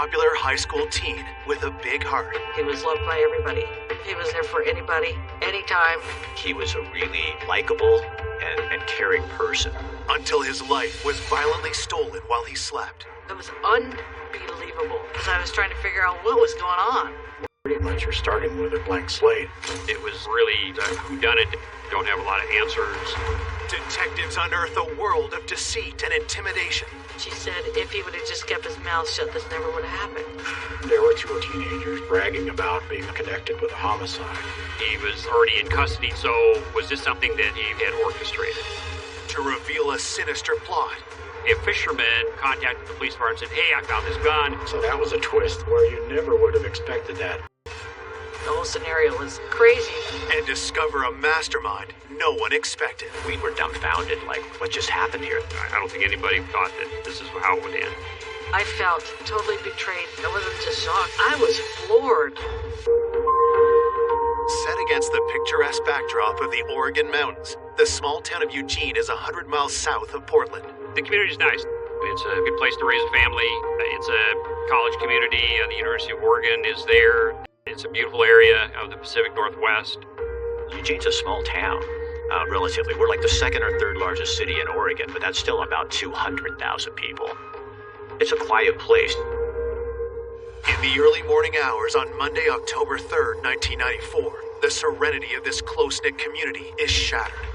popular high school teen with a big heart. He was loved by everybody. He was there for anybody, anytime. He was a really likable and caring person. Until his life was violently stolen while he slept. It was unbelievable because I was trying to figure out what was going on. Pretty much you're starting with a blank slate. It was really a whodunit. Don't have a lot of answers. Detectives unearth a world of deceit and intimidation. She said if he would have just kept his mouth shut, this never would have happened. There were two teenagers bragging about being connected with a homicide. He was already in custody, so was this something that he had orchestrated? To reveal a sinister plot. A fisherman contacted the police department and said, hey, I found this gun. So that was a twist where you never would have expected that. The whole scenario was crazy. And discover a mastermind no one expected. We were dumbfounded, like, what just happened here? I don't think anybody thought that this is how it would end. I felt totally betrayed. I wasn't just shocked. I was floored. Set against the picturesque backdrop of the Oregon mountains, the small town of Eugene is 100 miles south of Portland. The community's nice. It's a good place to raise a family. It's a college community. The University of Oregon is there. It's a beautiful area of the Pacific Northwest. Eugene's a small town, relatively. We're like the second or third largest city in Oregon, but that's still about 200,000 people. It's a quiet place. In the early morning hours on Monday, October 3rd, 1994, the serenity of this close-knit community is shattered.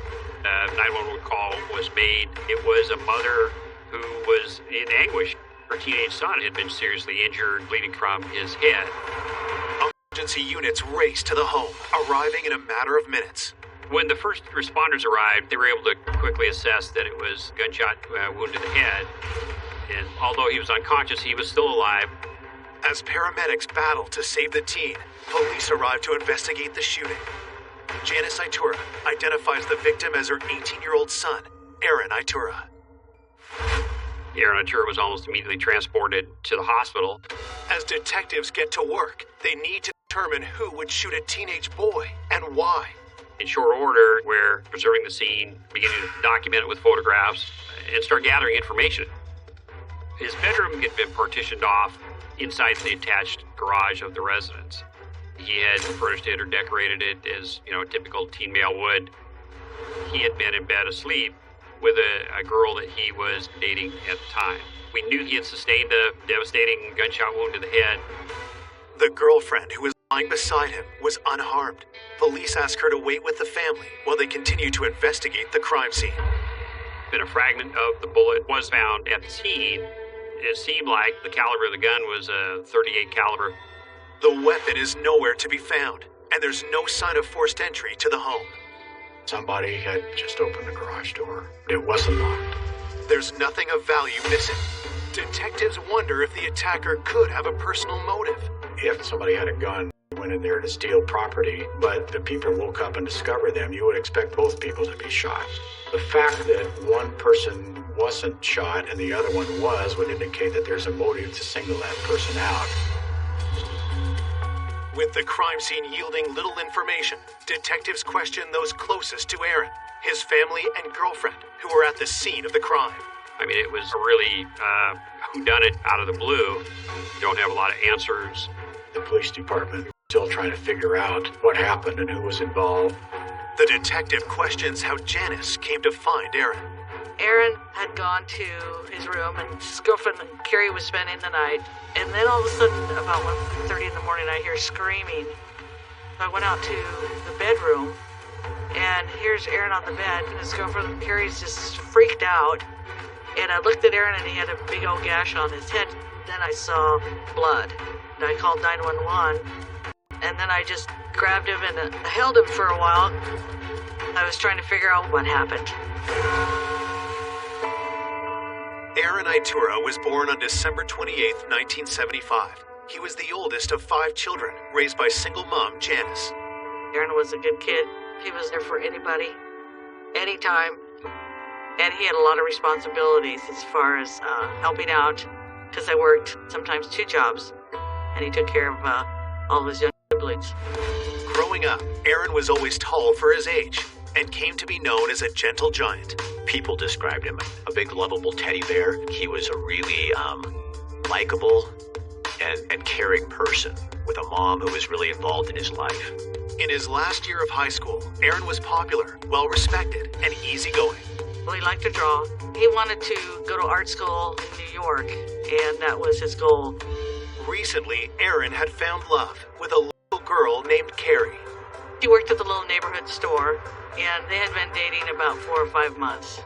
911 call was made. It was a mother who was in anguish. Her teenage son had been seriously injured, bleeding from his head. Emergency units raced to the home, arriving in a matter of minutes. When the first responders arrived, they were able to quickly assess that it was gunshot wound to the head. And although he was unconscious, he was still alive. As paramedics battle to save the teen, police arrive to investigate the shooting. Janice Itura identifies the victim as her 18-year-old son, Aaron Itura. Aaron Itura was almost immediately transported to the hospital. As detectives get to work, they need to determine who would shoot a teenage boy and why. In short order, we're preserving the scene, beginning to document it with photographs, and start gathering information. His bedroom had been partitioned off inside the attached garage of the residence. He had furnished it or decorated it as, a typical teen male would. He had been in bed asleep with a girl that he was dating at the time. We knew he had sustained a devastating gunshot wound to the head. The girlfriend who was lying beside him was unharmed. Police ask her to wait with the family while they continue to investigate the crime scene. And a fragment of the bullet was found at the scene. It seemed like the caliber of the gun was a .38 caliber. The weapon is nowhere to be found, and there's no sign of forced entry to the home. Somebody had just opened the garage door. It wasn't locked. There's nothing of value missing. Detectives wonder if the attacker could have a personal motive. If somebody had a gun, went in there to steal property, but the people woke up and discovered them, you would expect both people to be shot. The fact that one person wasn't shot and the other one was would indicate that there's a motive to single that person out. With the crime scene yielding little information, detectives question those closest to Aaron, his family and girlfriend, who were at the scene of the crime. I mean, it was a really whodunit out of the blue. Don't have a lot of answers. The police department is still trying to figure out what happened and who was involved. The detective questions how Janice came to find Aaron. Aaron had gone to his room and his girlfriend Carrie was spending the night. And then all of a sudden, about 1:30 in the morning, I hear screaming. So I went out to the bedroom, and here's Aaron on the bed, and his girlfriend Carrie's just freaked out. And I looked at Aaron, and he had a big old gash on his head. Then I saw blood. And I called 911, and then I just grabbed him and held him for a while. I was trying to figure out what happened. Aaron Itura was born on December 28, 1975. He was the oldest of 5 children, raised by single mom Janice. Aaron was a good kid. He was there for anybody, anytime. And he had a lot of responsibilities as far as helping out, because I worked sometimes 2 jobs. And he took care of all of his young siblings. Growing up, Aaron was always tall for his age and came to be known as a gentle giant. People described him a big, lovable teddy bear. He was a really likable and caring person with a mom who was really involved in his life. In his last year of high school, Aaron was popular, well-respected, and easygoing. Well, he liked to draw. He wanted to go to art school in New York, and that was his goal. Recently, Aaron had found love with a little girl named Carrie. She worked at the little neighborhood store, and they had been dating about 4 or 5 months.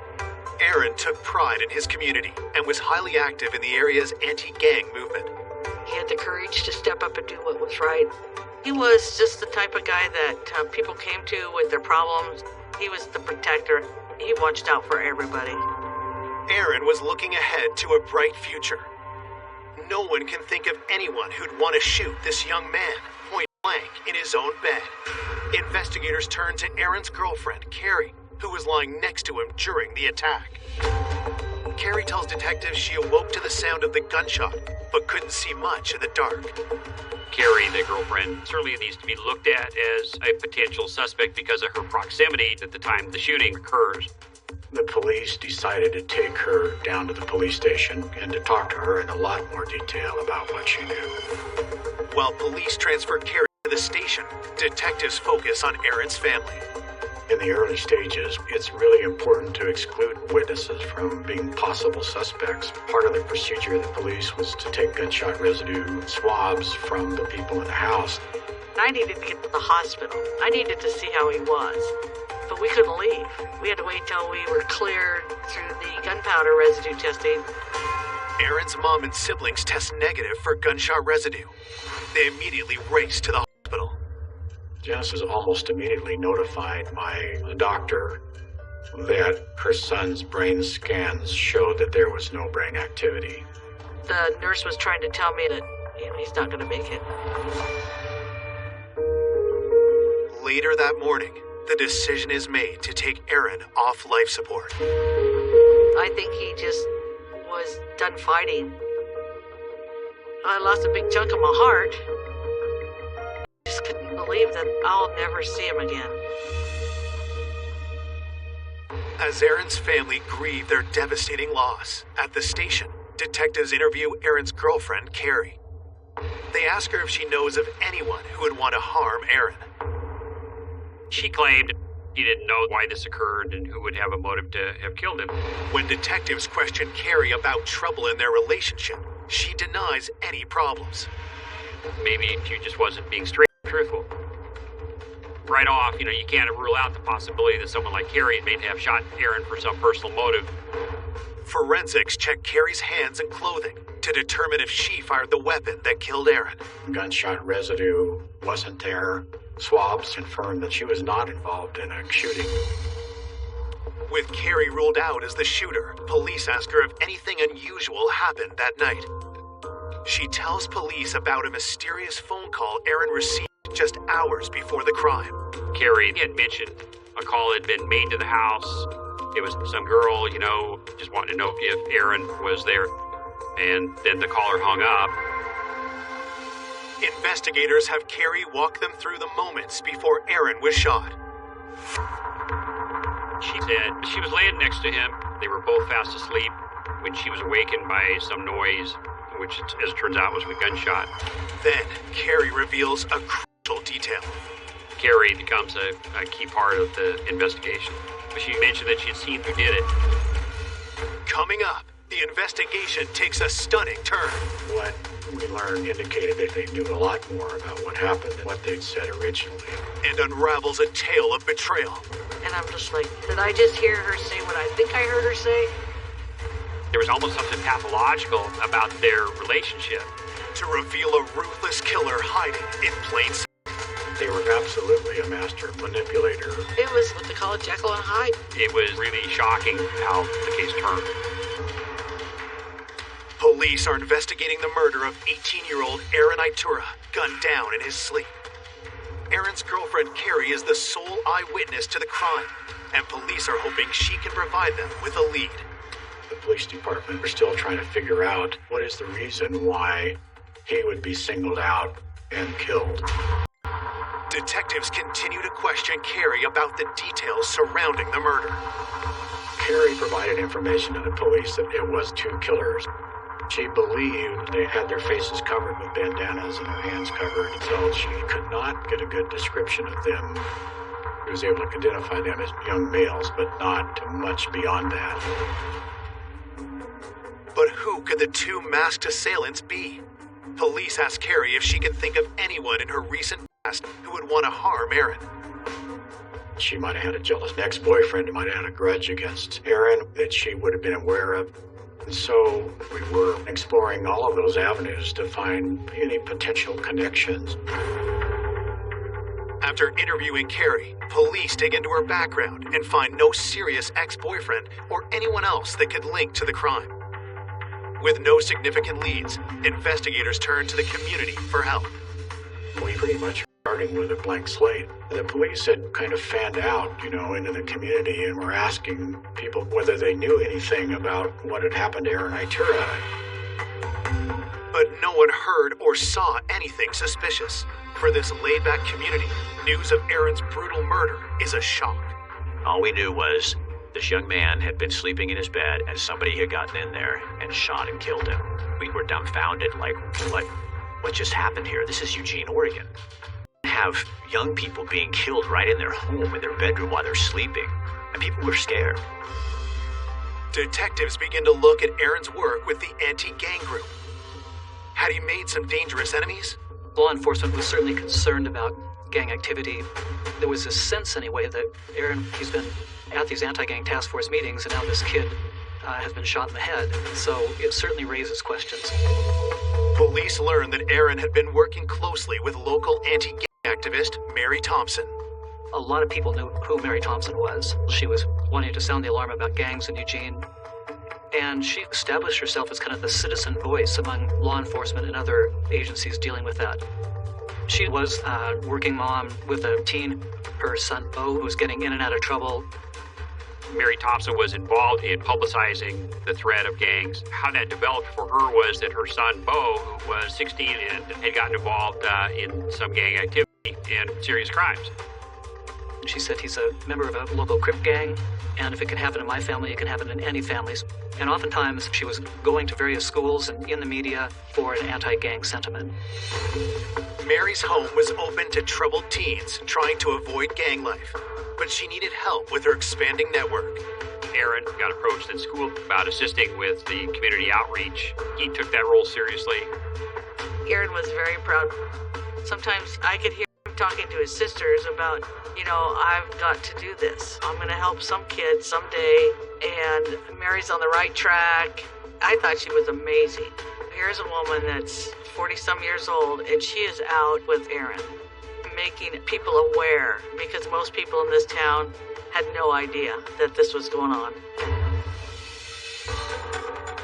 Aaron took pride in his community and was highly active in the area's anti-gang movement. He had the courage to step up and do what was right. He was just the type of guy that people came to with their problems. He was the protector. He watched out for everybody. Aaron was looking ahead to a bright future. No one can think of anyone who'd want to shoot this young man point blank in his own bed. Investigators turned to Aaron's girlfriend, Carrie, who was lying next to him during the attack. Carrie tells detectives she awoke to the sound of the gunshot, but couldn't see much in the dark. Carrie, the girlfriend, certainly needs to be looked at as a potential suspect because of her proximity at the time the shooting occurs. The police decided to take her down to the police station and to talk to her in a lot more detail about what she knew. While police transferred Carrie to the station, detectives focus on Aaron's family. In the early stages, it's really important to exclude witnesses from being possible suspects. Part of the procedure of the police was to take gunshot residue swabs from the people in the house. I needed to get to the hospital. I needed to see how he was. But we couldn't leave. We had to wait till we were cleared through the gunpowder residue testing. Aaron's mom and siblings test negative for gunshot residue. They immediately race to the hospital. Janice was almost immediately notified by the doctor that her son's brain scans showed that there was no brain activity. The nurse was trying to tell me that he's not going to make it. Later that morning, the decision is made to take Aaron off life support. I think he just was done fighting. I lost a big chunk of my heart. Just couldn't believe that I'll never see him again. As Aaron's family grieve their devastating loss, at the station, detectives interview Aaron's girlfriend, Carrie. They ask her if she knows of anyone who would want to harm Aaron. She claimed she didn't know why this occurred and who would have a motive to have killed him. When detectives question Carrie about trouble in their relationship, she denies any problems. Maybe she just wasn't being straight and truthful. Right off, you can't rule out the possibility that someone like Carrie may have shot Aaron for some personal motive. Forensics check Carrie's hands and clothing to determine if she fired the weapon that killed Aaron. Gunshot residue wasn't there. Swabs confirmed that she was not involved in a shooting. With Carrie ruled out as the shooter, police ask her if anything unusual happened that night. She tells police about a mysterious phone call Aaron received just hours before the crime. Carrie had mentioned a call had been made to the house. It was some girl, just wanting to know if Aaron was there. And then the caller hung up. Investigators have Carrie walk them through the moments before Aaron was shot. She said she was laying next to him. They were both fast asleep when she was awakened by some noise, which, as it turns out, was a gunshot. Then, Carrie reveals a crucial detail. Carrie becomes a key part of the investigation. She mentioned that she had seen who did it. Coming up, the investigation takes a stunning turn. What we learned indicated that they knew a lot more about what happened than what they'd said originally. And unravels a tale of betrayal. And I'm just like, did I just hear her say what I think I heard her say? There was almost something pathological about their relationship. To reveal a ruthless killer hiding in plain sight. They were absolutely a master manipulator. It was what they call Jekyll and Hyde. It was really shocking how the case turned. Police are investigating the murder of 18-year-old Aaron Itura, gunned down in his sleep. Aaron's girlfriend Carrie is the sole eyewitness to the crime, and police are hoping she can provide them with a lead. The police department are still trying to figure out what is the reason why he would be singled out and killed. Detectives continue to question Carrie about the details surrounding the murder. Carrie provided information to the police that it was two killers. She believed they had their faces covered with bandanas and their hands covered, so she could not get a good description of them. She was able to identify them as young males, but not much beyond that. But who could the two masked assailants be? Police asked Carrie if she could think of anyone in her recent past who would want to harm Aaron. She might have had a jealous ex-boyfriend who might have had a grudge against Aaron that she would have been aware of. And so we were exploring all of those avenues to find any potential connections. After interviewing Carrie, police dig into her background and find no serious ex-boyfriend or anyone else that could link to the crime. With no significant leads, investigators turn to the community for help. We pretty much starting with a blank slate. The police had kind of fanned out, into the community and were asking people whether they knew anything about what had happened to Aaron Itura. But no one heard or saw anything suspicious. For this laid-back community, news of Aaron's brutal murder is a shock. All we knew was this young man had been sleeping in his bed and somebody had gotten in there and shot and killed him. We were dumbfounded, like, what just happened here? This is Eugene, Oregon. Have young people being killed right in their home, in their bedroom while they're sleeping. And people were scared. Detectives begin to look at Aaron's work with the anti-gang group. Had he made some dangerous enemies? Law enforcement was certainly concerned about gang activity. There was a sense, anyway, that Aaron, he's been at these anti-gang task force meetings, and now this kid has been shot in the head. So it certainly raises questions. Police learned that Aaron had been working closely with local anti-gang activist Mary Thompson. A lot of people knew who Mary Thompson was. She was wanting to sound the alarm about gangs in Eugene. And she established herself as kind of the citizen voice among law enforcement and other agencies dealing with that. She was a working mom with a teen, her son Bo, who was getting in and out of trouble. Mary Thompson was involved in publicizing the threat of gangs. How that developed for her was that her son Bo, who was 16 and had gotten involved in some gang activity and serious crimes. She said he's a member of a local Crip gang, and if it can happen in my family, it can happen in any families. And oftentimes she was going to various schools and in the media for an anti-gang sentiment. Mary's home was open to troubled teens trying to avoid gang life, but she needed help with her expanding network. Aaron got approached in school about assisting with the community outreach. He took that role seriously. Aaron was very proud. Sometimes I could hear him talking to his sisters about, I've got to do this. I'm going to help some kid someday, and Mary's on the right track. I thought she was amazing. Here's a woman that's 40-some years old, and she is out with Aaron, making people aware, because most people in this town had no idea that this was going on.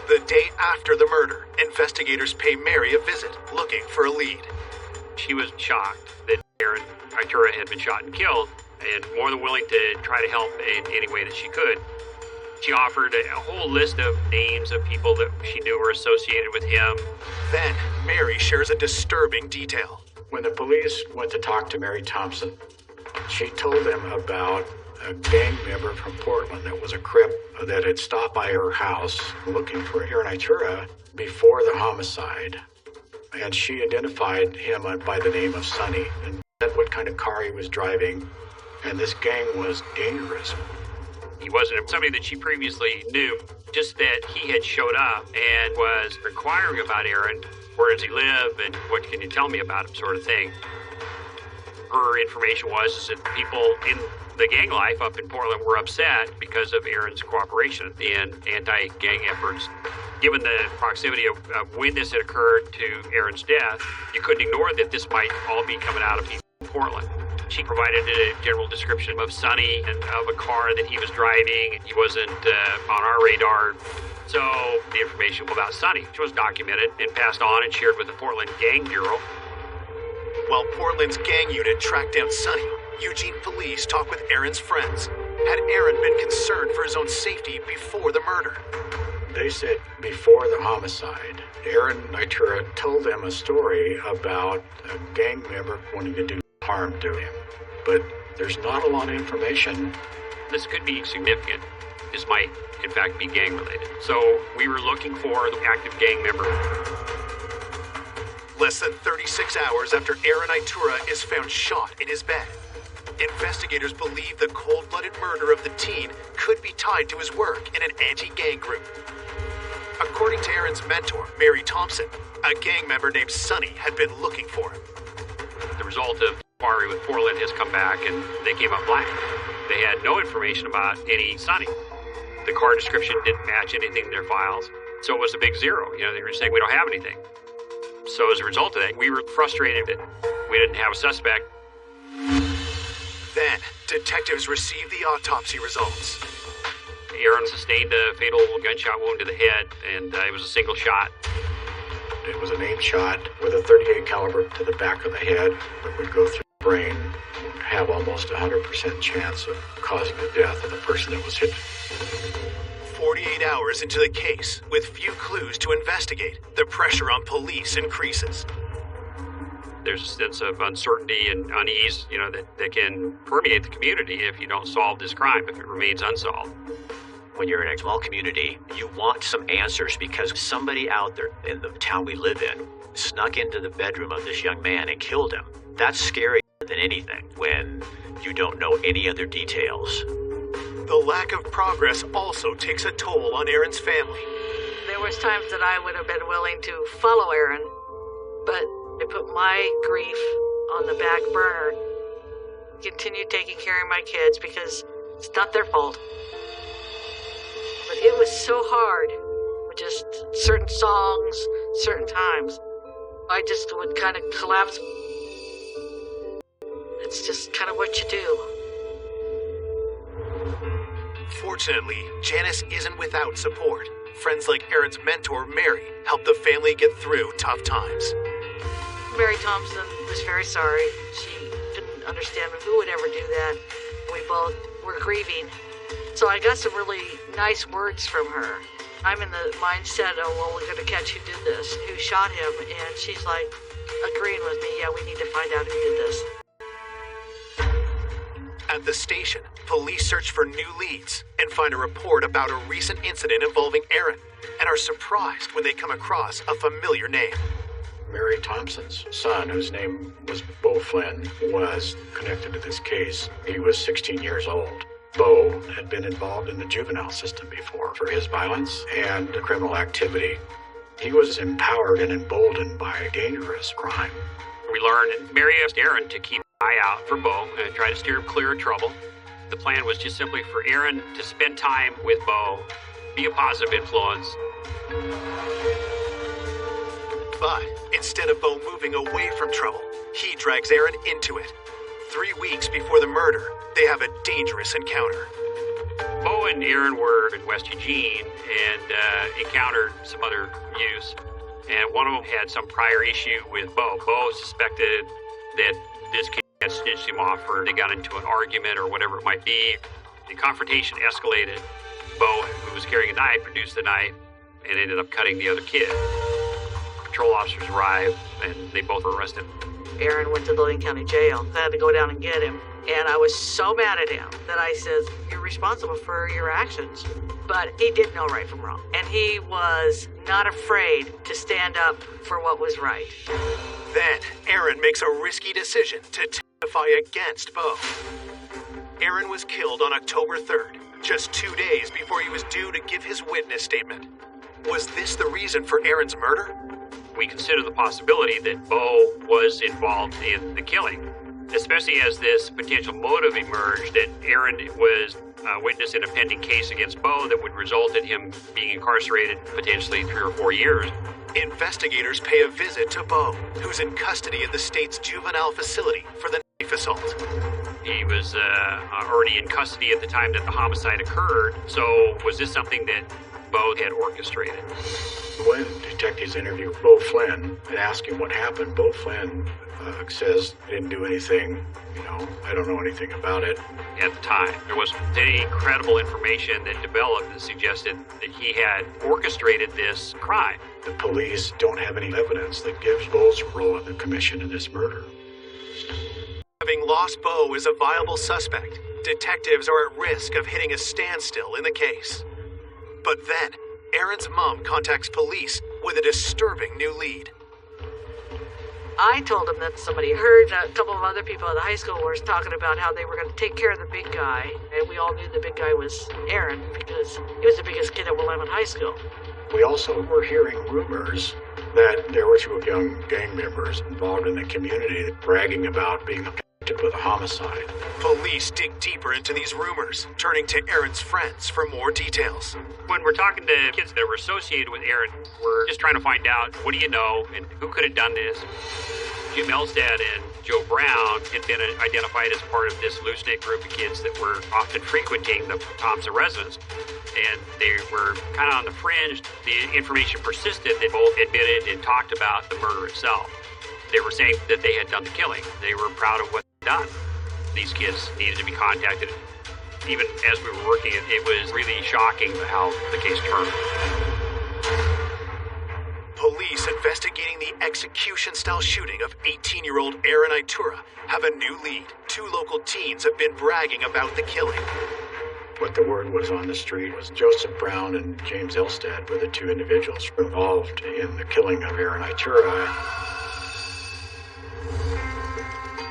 The day after the murder, investigators pay Mary a visit, looking for a lead. She was shocked that Aaron Itura had been shot and killed, and more than willing to try to help in any way that she could. She offered a whole list of names of people that she knew were associated with him. Then, Mary shares a disturbing detail. When the police went to talk to Mary Thompson, she told them about a gang member from Portland that was a Crip that had stopped by her house looking for Aaron Itura before the homicide. And she identified him by the name of Sonny and said what kind of car he was driving. And this gang was dangerous. He wasn't somebody that she previously knew, just that he had showed up and was inquiring about Aaron. Where does he live and what can you tell me about him, sort of thing. Her information was that people in the gang life up in Portland were upset because of Aaron's cooperation in anti-gang efforts. Given the proximity of when this had occurred to Aaron's death, you couldn't ignore that this might all be coming out of people in Portland. She provided a general description of Sonny and of a car that he was driving. He wasn't on our radar. So the information about Sonny was documented and passed on and shared with the Portland Gang Bureau. While Portland's gang unit tracked down Sonny, Eugene police talked with Aaron's friends. Had Aaron been concerned for his own safety before the murder? They said before the homicide, Aaron Itura told them a story about a gang member wanting to do harm to him. But there's not a lot of information. This could be significant. this might, in fact, be gang-related. So we were looking for the active gang member. Less than 36 hours after Aaron Itura is found shot in his bed, investigators believe the cold-blooded murder of the teen could be tied to his work in an anti-gang group. According to Aaron's mentor, Mary Thompson, a gang member named Sonny had been looking for him. The result of inquiry with Portland has come back, and they came up blank. They had no information about any Sonny. The car description didn't match anything in their files, so it was a big zero. They were saying we don't have anything. So as a result of that, we were frustrated that we didn't have a suspect. Then, detectives received the autopsy results. Aaron sustained a fatal gunshot wound to the head, and it was a single shot. It was an aim shot with a .38 caliber to the back of the head that would go through the brain, have almost 100% chance of causing the death of the person that was hit. 48 hours into the case, with few clues to investigate, the pressure on police increases. There's a sense of uncertainty and unease, that can permeate the community if you don't solve this crime, if it remains unsolved. When you're in a small community, you want some answers because somebody out there in the town we live in snuck into the bedroom of this young man and killed him. That's scarier than anything when you don't know any other details. The lack of progress also takes a toll on Aaron's family. There was times that I would have been willing to follow Aaron, but I put my grief on the back burner, continued taking care of my kids because it's not their fault. But it was so hard with just certain songs, certain times. I just would kind of collapse. It's just kind of what you do. Fortunately, Janice isn't without support. Friends like Aaron's mentor, Mary, helped the family get through tough times. Mary Thompson was very sorry. She didn't understand who would ever do that. We both were grieving. So I got some really nice words from her. I'm in the mindset of, well, we're going to catch who did this, who shot him. And she's like agreeing with me, yeah, we need to find out who did this. At the station, police search for new leads and find a report about a recent incident involving Aaron and are surprised when they come across a familiar name. Mary Thompson's son, whose name was Beau Flynn, was connected to this case. He was 16 years old. Beau had been involved in the juvenile system before for his violence and criminal activity. He was empowered and emboldened by dangerous crime. We learned, and Mary asked Aaron to keep an eye out for Beau and try to steer him clear of trouble. The plan was just simply for Aaron to spend time with Beau, be a positive influence. But instead of Beau moving away from trouble, he drags Aaron into it. 3 weeks before the murder, they have a dangerous encounter. Beau and Aaron were in West Eugene and encountered some other youths. And one of them had some prior issue with Beau. Beau suspected that this kid had snitched him off, or they got into an argument or whatever it might be. The confrontation escalated. Beau, who was carrying a knife, produced the knife and ended up cutting the other kid. Patrol officers arrived and they both were arrested. Aaron went to the Lane County Jail. I had to go down and get him. And I was so mad at him that I said, you're responsible for your actions. But he did know right from wrong. And he was not afraid to stand up for what was right. Then, Aaron makes a risky decision to testify against Beau. Aaron was killed on October 3rd, just 2 days before he was due to give his witness statement. Was this the reason for Aaron's murder? We consider the possibility that Beau was involved in the killing, especially as this potential motive emerged that Aaron was a witness in a pending case against Beau that would result in him being incarcerated potentially 3 or 4 years. Investigators pay a visit to Beau, who's in custody at the state's juvenile facility for the knife assault. He was already in custody at the time that the homicide occurred, so was this something that Beau had orchestrated? When detectives interviewed Beau Flynn and asked him what happened, Beau Flynn says, I didn't do anything, I don't know anything about it. At the time, there wasn't any credible information that developed that suggested that he had orchestrated this crime. The police don't have any evidence that gives Beau's role in the commission of this murder. Having lost Beau as a viable suspect, detectives are at risk of hitting a standstill in the case. But then, Aaron's mom contacts police with a disturbing new lead. I told him that somebody heard a couple of other people at the high school were talking about how they were going to take care of the big guy, and we all knew the big guy was Aaron because he was the biggest kid at Willamette High School. We also were hearing rumors that there were two young gang members involved in the community bragging about being connected with a homicide. Police dig deeper into these rumors, turning to Aaron's friends for more details. When we're talking to kids that were associated with Aaron, we're just trying to find out, what do you know and who could have done this? Jim Elstad and Joe Brown had been identified as part of this loose-knit group of kids that were often frequenting the Thompson residence. And they were kind of on the fringe. The information persisted. They both admitted and talked about the murder itself. They were saying that they had done the killing. They were proud of what they'd done. These kids needed to be contacted. Even as we were working, it was really shocking how the case turned. Police investigating the execution-style shooting of 18-year-old Aaron Itura have a new lead. Two local teens have been bragging about the killing. What the word was on the street was Joseph Brown and James Elstad were the two individuals involved in the killing of Aaron Itura.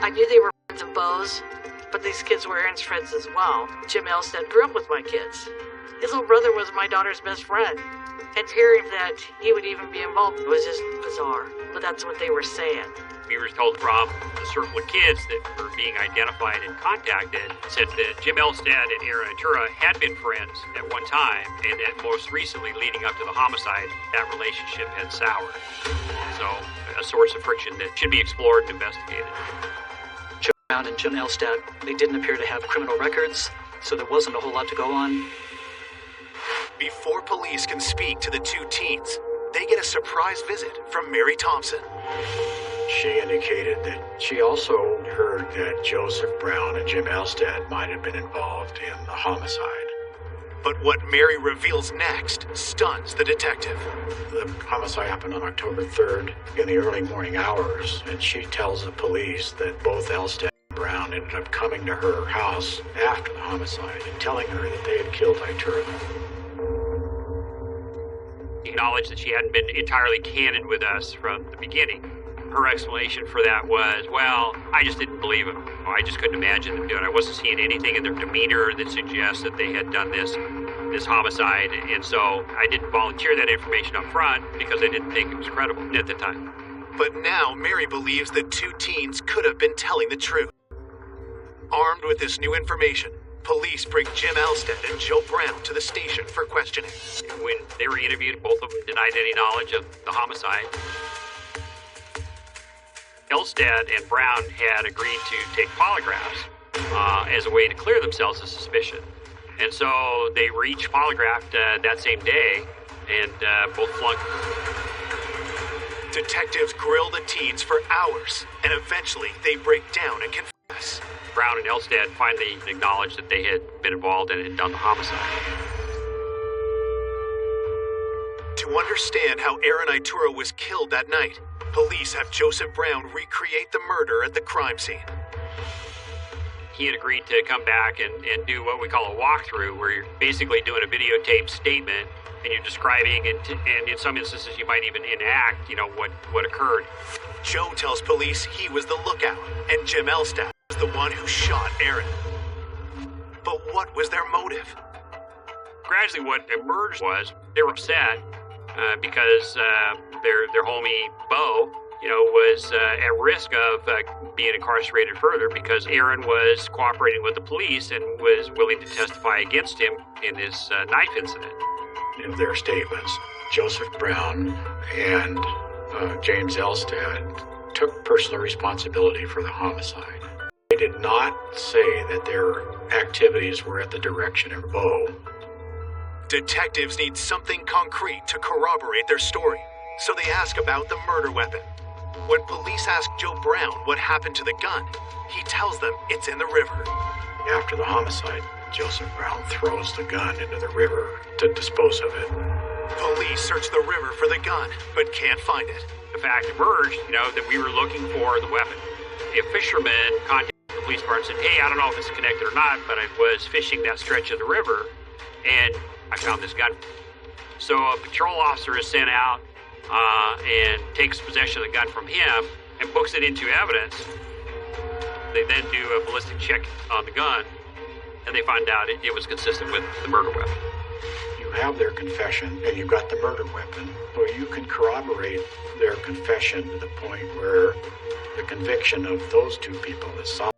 I knew they were friends of Bo's, but these kids were Aaron's friends as well. Jim Elstad grew up with my kids. His little brother was my daughter's best friend. And hearing that he would even be involved was just bizarre, but that's what they were saying. We were told from the circle of kids that were being identified and contacted said that Jim Elstad and Aaron Itura had been friends at one time, and that most recently, leading up to the homicide, that relationship had soured. So, a source of friction that should be explored and investigated. Joe Brown and Jim Elstad, they didn't appear to have criminal records, so there wasn't a whole lot to go on. Before police can speak to the two teens, they get a surprise visit from Mary Thompson. She indicated that she also heard that Joseph Brown and Jim Elstad might have been involved in the homicide. But what Mary reveals next stuns the detective. The homicide happened on October 3rd in the early morning hours, and she tells the police that both Elstad and Brown ended up coming to her house after the homicide and telling her that they had killed Itura. Acknowledged that she hadn't been entirely candid with us from the beginning. Her explanation for that was, well, I just didn't believe them. I just couldn't imagine them doing it. I wasn't seeing anything in their demeanor that suggests that they had done this homicide, and so I didn't volunteer that information up front because I didn't think it was credible at the time. But now Mary believes the two teens could have been telling the truth. Armed with this new information, police bring Jim Elstad and Joe Brown to the station for questioning. When they were interviewed, both of them denied any knowledge of the homicide. Elstad and Brown had agreed to take polygraphs as a way to clear themselves of suspicion. And so they were each polygraphed that same day, and both flunked. Detectives grill the teens for hours, and eventually they break down and confess. Brown and Elstad finally acknowledged that they had been involved and had done the homicide. To understand how Aaron Itura was killed that night, police have Joseph Brown recreate the murder at the crime scene. He had agreed to come back and do what we call a walkthrough, where you're basically doing a videotaped statement and you're describing, and in some instances you might even enact, what occurred. Joe tells police he was the lookout, and Jim Elstad was the one who shot Aaron. But what was their motive? Gradually what emerged was they were upset because their homie, Bo, was at risk of being incarcerated further because Aaron was cooperating with the police and was willing to testify against him in this knife incident. In their statements, Joseph Brown and James Elstad took personal responsibility for the homicide. They did not say that their activities were at the direction of Bo. Detectives need something concrete to corroborate their story, so they ask about the murder weapon. When police ask Joe Brown what happened to the gun, he tells them it's in the river. After the homicide, Joseph Brown throws the gun into the river to dispose of it. Police search the river for the gun, but can't find it. The fact emerged, that we were looking for the weapon. A fisherman contacted the police department and said, hey, I don't know if it's connected or not, but I was fishing that stretch of the river and I found this gun. So a patrol officer is sent out and takes possession of the gun from him and books it into evidence. They then do a ballistic check on the gun, and they find out it was consistent with the murder weapon. You have their confession, and you've got the murder weapon, so you can corroborate their confession to the point where the conviction of those two people is solid.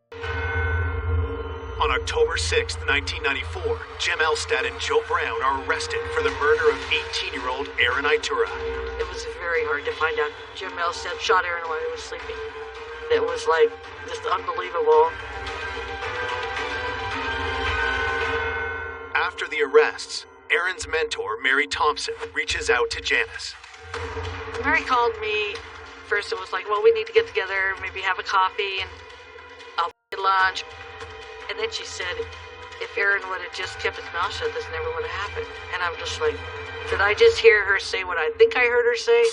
On October 6, 1994, Jim Elstad and Joe Brown are arrested for the murder of 18-year-old Aaron Itura. It was very hard to find out Jim Elstad shot Aaron while he was sleeping. It was like just unbelievable. After the arrests, Aaron's mentor, Mary Thompson, reaches out to Janice. Mary called me. First it was like, well, we need to get together, maybe have a coffee, and I'll buy lunch. And then she said, if Aaron would have just kept his mouth shut, this never would have happened. And I'm just like, did I just hear her say what I think I heard her say?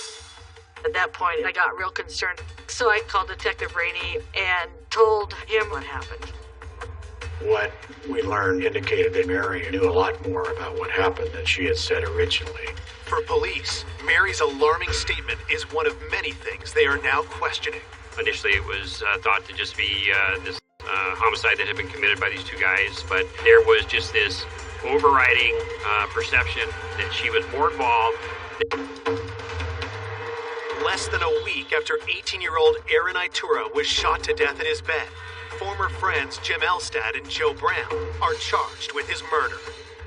At that point, I got real concerned. So I called Detective Rainey and told him what happened. What we learned indicated that Mary knew a lot more about what happened than she had said originally. For police, Mary's alarming statement is one of many things they are now questioning. Initially, it was thought to just be this homicide that had been committed by these two guys, but there was just this overriding perception that she was more involved. Less than a week after 18-year-old Aaron Itura was shot to death in his bed, former friends Jim Elstad and Joe Brown are charged with his murder.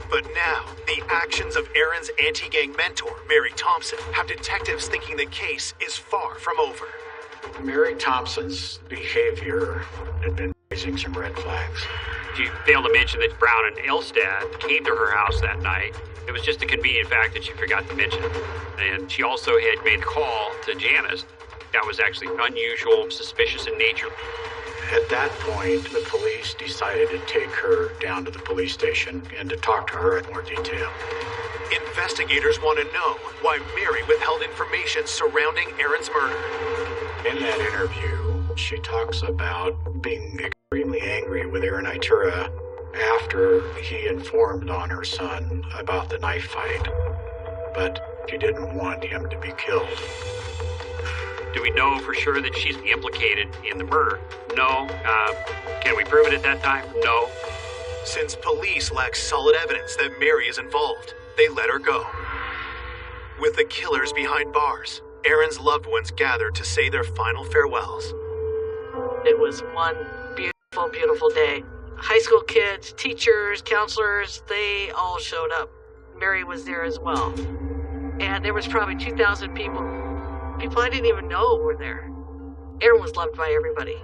But now, the actions of Aaron's anti-gang mentor, Mary Thompson, have detectives thinking the case is far from over. Mary Thompson's behavior had been raising some red flags. She failed to mention that Brown and Elstad came to her house that night. It was just a convenient fact that she forgot to mention it. And she also had made a call to Janice. That was actually unusual, suspicious in nature. At that point, the police decided to take her down to the police station and to talk to her in more detail. Investigators want to know why Mary withheld information surrounding Aaron's murder. In that interview, she talks about being extremely angry with Aaron Itura after he informed on her son about the knife fight, but she didn't want him to be killed. Do we know for sure that she's implicated in the murder? No. Can we prove it at that time? No. Since police lack solid evidence that Mary is involved, they let her go. With the killers behind bars, Aaron's loved ones gathered to say their final farewells. It was one beautiful, beautiful day. High school kids, teachers, counselors, they all showed up. Mary was there as well. And there was probably 2,000 people. People I didn't even know were there. Aaron was loved by everybody.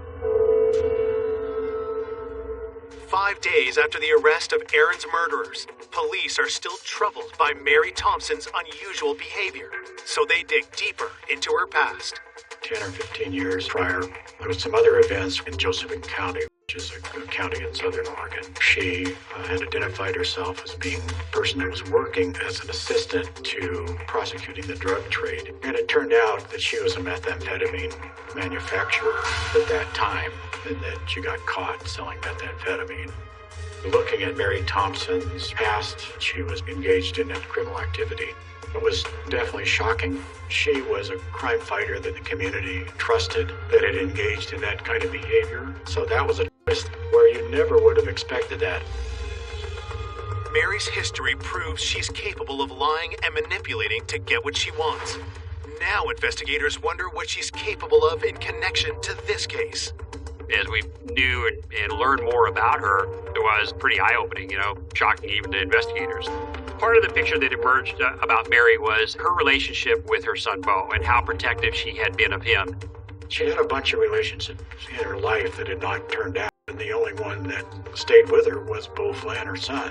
5 days after the arrest of Aaron's murderers, police are still troubled by Mary Thompson's unusual behavior, so they dig deeper into her past. 10 or 15 years prior, there was some other events in Josephine County, which is a county in southern Oregon. She had identified herself as being a person that was working as an assistant to prosecuting the drug trade. And it turned out that she was a methamphetamine manufacturer at that time, and that she got caught selling methamphetamine. Looking at Mary Thompson's past, she was engaged in criminal activity. It was definitely shocking. She was a crime fighter that the community trusted, that had engaged in that kind of behavior. So that was a twist where you never would have expected that. Mary's history proves she's capable of lying and manipulating to get what she wants. Now investigators wonder what she's capable of in connection to this case. As we knew and learned more about her, it was pretty eye-opening, shocking even to investigators. Part of the picture that emerged about Mary was her relationship with her son, Beau, and how protective she had been of him. She had a bunch of relationships in her life that had not turned out, and the only one that stayed with her was Beau Flynn, her son.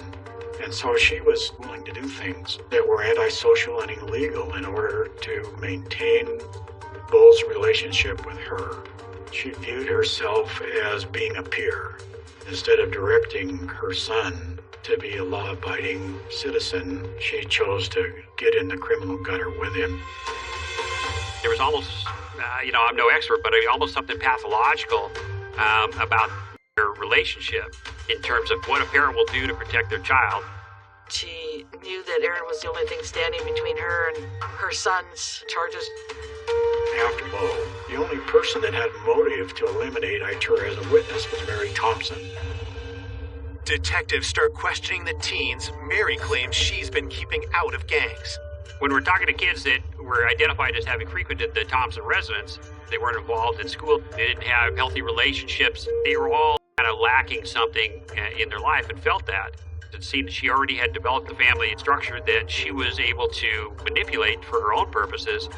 And so she was willing to do things that were antisocial and illegal in order to maintain Beau's relationship with her. She viewed herself as being a peer. Instead of directing her son to be a law-abiding citizen, she chose to get in the criminal gutter with him. There was almost, I'm no expert, but almost something pathological about her relationship in terms of what a parent will do to protect their child. She knew that Aaron was the only thing standing between her and her son's charges. After Bo, the only person that had motive to eliminate Itura as a witness was Mary Thompson. Detectives start questioning the teens Mary claims she's been keeping out of gangs. When we're talking to kids that were identified as having frequented the Thompson residence, they weren't involved in school, they didn't have healthy relationships, they were all kind of lacking something in their life and felt that. It seemed she already had developed the family structure that she was able to manipulate for her own purposes,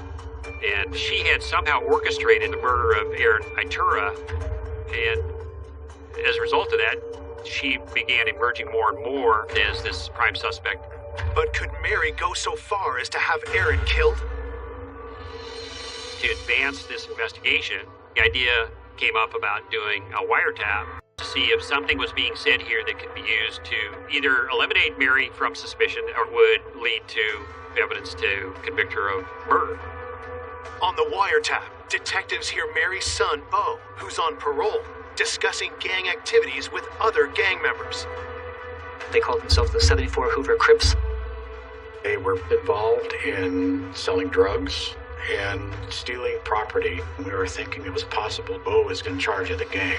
and she had somehow orchestrated the murder of Aaron Itura, and as a result of that, she began emerging more and more as this prime suspect. But could Mary go so far as to have Aaron killed? To advance this investigation, the idea came up about doing a wiretap to see if something was being said here that could be used to either eliminate Mary from suspicion or would lead to evidence to convict her of murder. On the wiretap, detectives hear Mary's son, Bo, who's on parole, discussing gang activities with other gang members. They called themselves the 74 Hoover Crips. They were involved in selling drugs and stealing property. We were thinking it was possible Bo was in charge of the gang.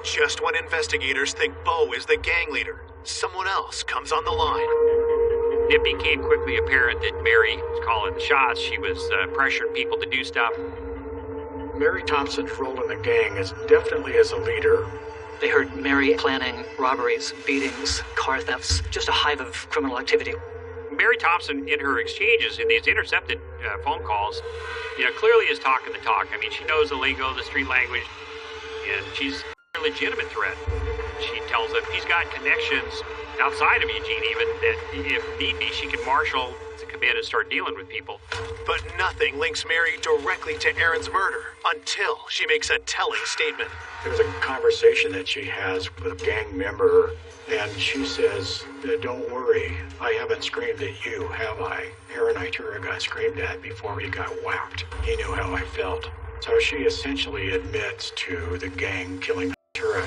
Just when investigators think Bo is the gang leader, someone else comes on the line. It became quickly apparent that Mary was calling the shots. She was pressuring people to do stuff. Mary Thompson's role in the gang is definitely as a leader. They heard Mary planning robberies, beatings, car thefts, just a hive of criminal activity. Mary Thompson, in her exchanges, in these intercepted phone calls, clearly is talking the talk. I mean, she knows the lingo, the street language, and she's a legitimate threat. She tells them she's got connections outside of Eugene even, that if need be, she can marshal to come in and start dealing with people. But nothing links Mary directly to Aaron's murder until she makes a telling statement. There's a conversation that she has with a gang member, and she says, "Don't worry, I haven't screamed at you, have I? Aaron Itura got screamed at before he got whacked. He knew how I felt." So she essentially admits to the gang killing Itura.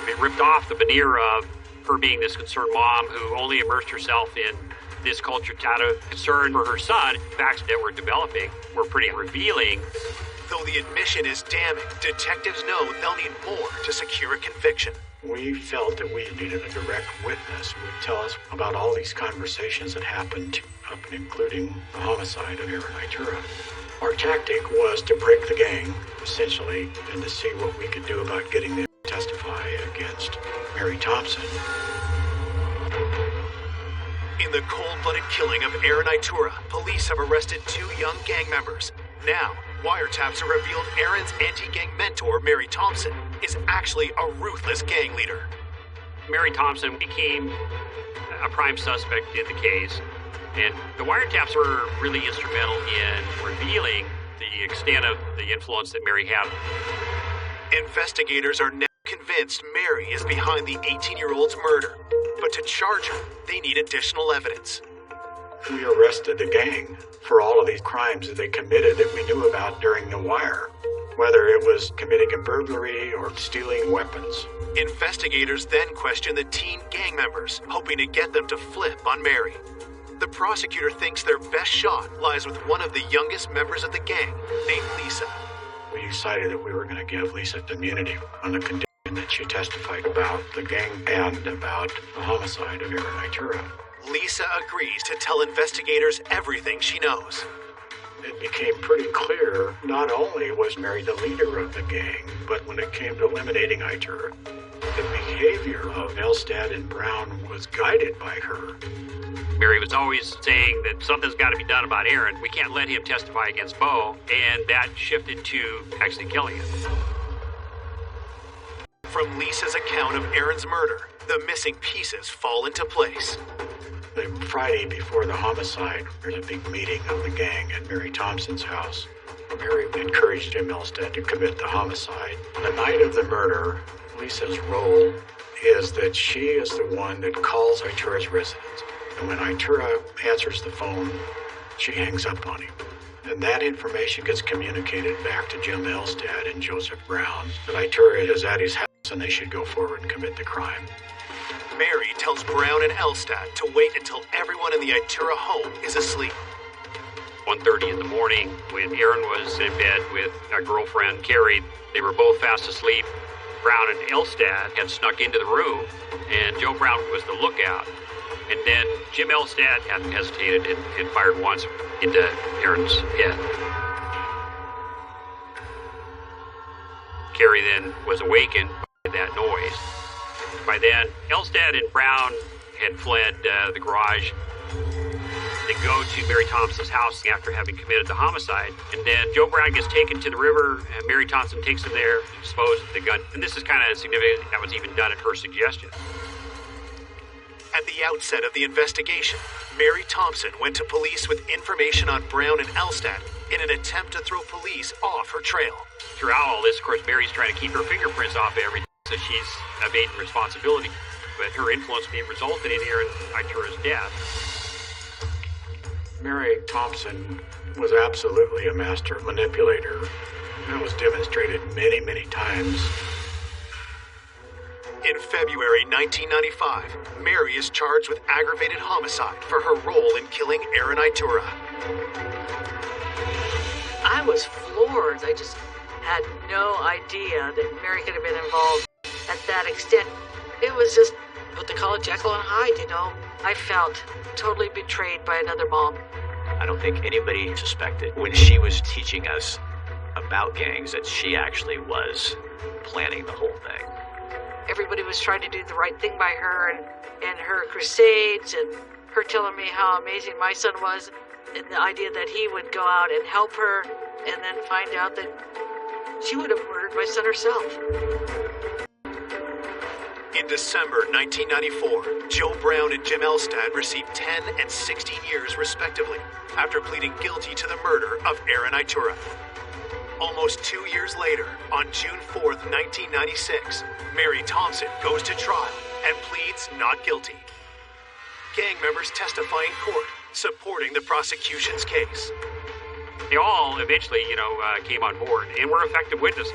It ripped off the veneer of her being this concerned mom who only immersed herself in this culture out of concern for her son. Facts that were developing were pretty revealing. Though the admission is damning, detectives know they'll need more to secure a conviction. We felt that we needed a direct witness who would tell us about all these conversations that happened, up including the homicide of Aaron Itura. Our tactic was to break the gang, essentially, and to see what we could do about getting them to testify against Mary Thompson. In the cold-blooded killing of Aaron Itura, police have arrested 2 young gang members. Now, wiretaps have revealed Aaron's anti-gang mentor, Mary Thompson, is actually a ruthless gang leader. Mary Thompson became a prime suspect in the case, and the wiretaps were really instrumental in revealing the extent of the influence that Mary had. Investigators are now convinced Mary is behind the 18-year-old's murder, but to charge her, they need additional evidence. We arrested the gang for all of these crimes that they committed that we knew about during the wire, whether it was committing a burglary or stealing weapons. Investigators then question the teen gang members, hoping to get them to flip on Mary. The prosecutor thinks their best shot lies with one of the youngest members of the gang, named Lisa. We decided that we were going to give Lisa immunity on the condition that she testified about the gang and about the homicide of Aaron Itura. Lisa agrees to tell investigators everything she knows. It became pretty clear not only was Mary the leader of the gang, but when it came to eliminating Itura, the behavior of Elstad and Brown was guided by her. Mary was always saying that something's got to be done about Aaron. We can't let him testify against Bo, and that shifted to actually killing him. From Lisa's account of Aaron's murder, the missing pieces fall into place. The Friday before the homicide, there's a big meeting of the gang at Mary Thompson's house. Mary encouraged Jim Elstad to commit the homicide. On the night of the murder, Lisa's role is that she is the one that calls Itura's residence. And when Itura answers the phone, she hangs up on him. And that information gets communicated back to Jim Elstad and Joseph Brown that Itura is at his house and they should go forward and commit the crime. Mary tells Brown and Elstad to wait until everyone in the Itura home is asleep. 1:30 in the morning, when Aaron was in bed with a girlfriend, Carrie, they were both fast asleep. Brown and Elstad had snuck into the room, and Joe Brown was the lookout. And then Jim Elstad hadn't hesitated and fired once into Aaron's head. Carrie then was awakened by that noise. By then, Elstad and Brown had fled the garage. They go to Mary Thompson's house after having committed the homicide. And then Joe Brown gets taken to the river, and Mary Thompson takes him there, disposes of the gun. And this is kind of significant. That was even done at her suggestion. At the outset of the investigation, Mary Thompson went to police with information on Brown and Elstad in an attempt to throw police off her trail. Throughout all this, of course, Mary's trying to keep her fingerprints off everything, so she's evading responsibility. But her influence may have resulted in Aaron Itura's death. Mary Thompson was absolutely a master manipulator. That was demonstrated many, many times. In February 1995, Mary is charged with aggravated homicide for her role in killing Aaron Itura. I was floored. I just had no idea that Mary could have been involved at that extent. It was just what they call it, Jekyll and Hyde, you know. I felt totally betrayed by another mom. I don't think anybody suspected when she was teaching us about gangs that she actually was planning the whole thing. Everybody was trying to do the right thing by her and her crusades and her telling me how amazing my son was and the idea that he would go out and help her and then find out that she would have murdered my son herself. In December 1994, Joe Brown and Jim Elstad received 10 and 16 years respectively after pleading guilty to the murder of Aaron Itura. Almost 2 years later, on June 4th, 1996, Mary Thompson goes to trial and pleads not guilty. Gang members testify in court, supporting the prosecution's case. They all eventually, came on board and were effective witnesses.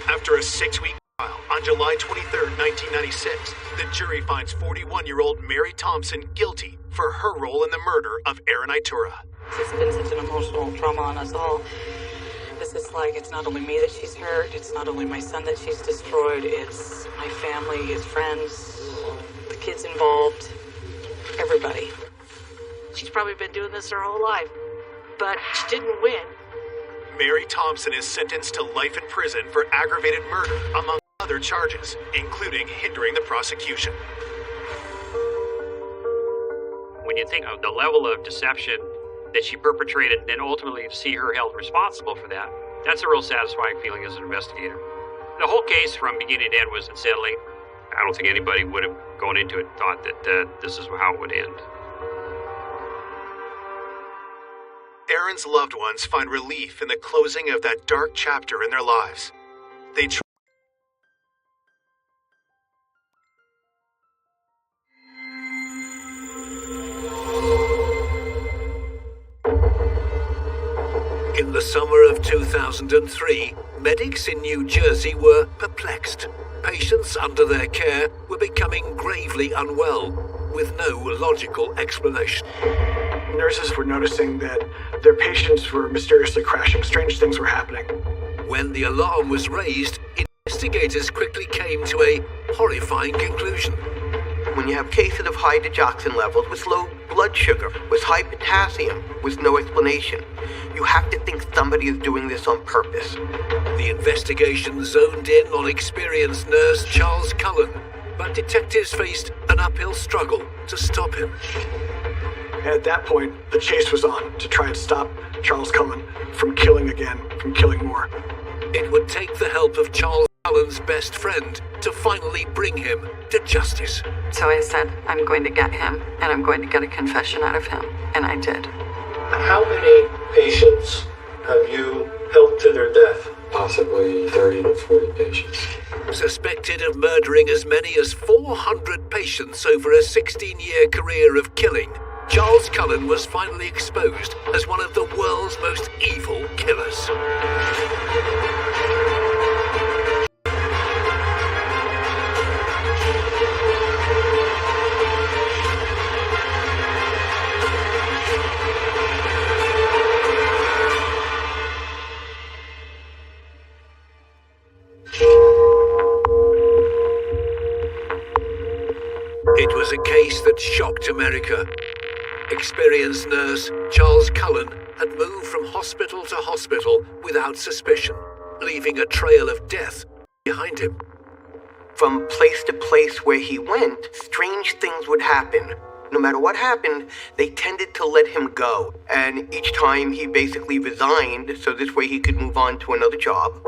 After a 6-week trial, on July 23rd, 1996, the jury finds 41-year-old Mary Thompson guilty for her role in the murder of Aaron Itura. It's been such an emotional trauma on us all. This is like, it's not only me that she's hurt, it's not only my son that she's destroyed, it's my family, his friends, the kids involved, everybody. She's probably been doing this her whole life, but she didn't win. Mary Thompson is sentenced to life in prison for aggravated murder, among other charges, including hindering the prosecution. When you think of the level of deception that she perpetrated, and then ultimately to see her held responsible for that, that's a real satisfying feeling as an investigator. The whole case from beginning to end was unsettling. I don't think anybody would have gone into it and thought that this is how it would end. Aaron's loved ones find relief in the closing of that dark chapter in their lives. They In the summer of 2003, medics in New Jersey were perplexed. Patients under their care were becoming gravely unwell, with no logical explanation. Nurses were noticing that their patients were mysteriously crashing. Strange things were happening. When the alarm was raised, investigators quickly came to a horrifying conclusion. When you have cases of high digoxin levels with low blood sugar, with high potassium, with no explanation, you have to think somebody is doing this on purpose. The investigation zoned in on experienced nurse Charles Cullen, but detectives faced an uphill struggle to stop him. At that point, the chase was on to try and stop Charles Cullen from killing again, from killing more. It would take the help of Charles Cullen's best friend to finally bring him to justice. So I said, I'm going to get him, and I'm going to get a confession out of him, and I did. How many patients have you helped to their death? Possibly 30 to 40 patients. Suspected of murdering as many as 400 patients over a 16-year career of killing, Charles Cullen was finally exposed as one of the world's most evil killers. It was a case that shocked America. Experienced nurse Charles Cullen had moved from hospital to hospital without suspicion, leaving a trail of death behind him. From place to place where he went, strange things would happen. No matter what happened, they tended to let him go. And each time he basically resigned, so this way he could move on to another job.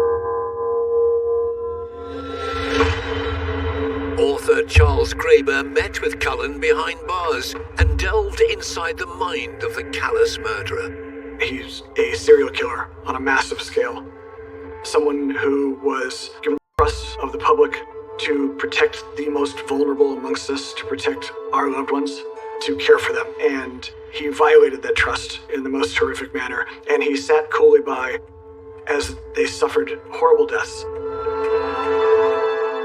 Author Charles Graeber met with Cullen behind bars and delved inside the mind of the callous murderer. He's a serial killer on a massive scale. Someone who was given the trust of the public to protect the most vulnerable amongst us, to protect our loved ones, to care for them. And he violated that trust in the most horrific manner. And he sat coolly by as they suffered horrible deaths.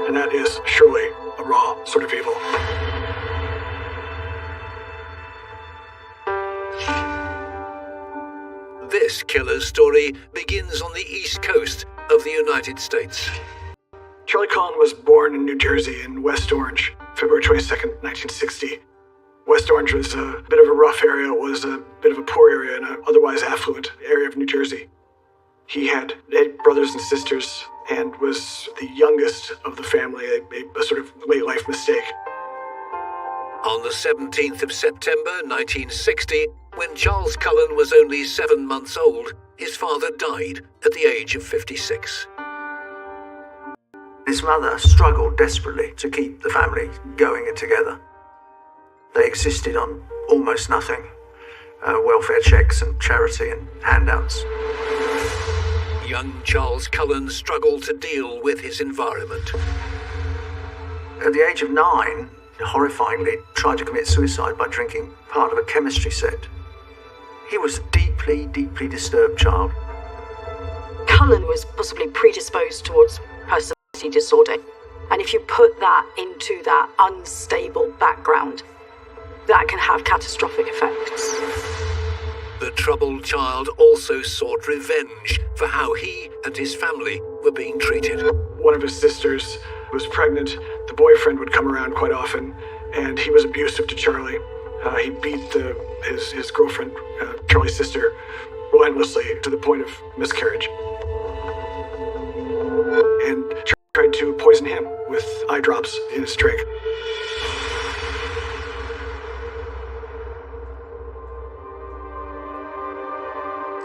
And that is surely a raw sort of evil. This killer's story begins on the east coast of the United States. Charlie Cullen was born in New Jersey in West Orange, February 22nd, 1960. West Orange was a bit of a rough area. It was a bit of a poor area in an otherwise affluent area of New Jersey. He had 8 brothers and sisters and was the youngest of the family, a sort of late life mistake. On the 17th of September 1960, when Charles Cullen was only 7 months old, his father died at the age of 56. His mother struggled desperately to keep the family going and together. They existed on almost nothing, welfare checks and charity and handouts. Young Charles Cullen struggled to deal with his environment. At the age of 9, he horrifyingly tried to commit suicide by drinking part of a chemistry set. He was a deeply, deeply disturbed child. Cullen was possibly predisposed towards personality disorder. And if you put that into that unstable background, that can have catastrophic effects. The troubled child also sought revenge for how he and his family were being treated. One of his sisters was pregnant. The boyfriend would come around quite often, and he was abusive to Charlie. He beat his girlfriend, Charlie's sister, relentlessly to the point of miscarriage. And Charlie tried to poison him with eye drops in his drink.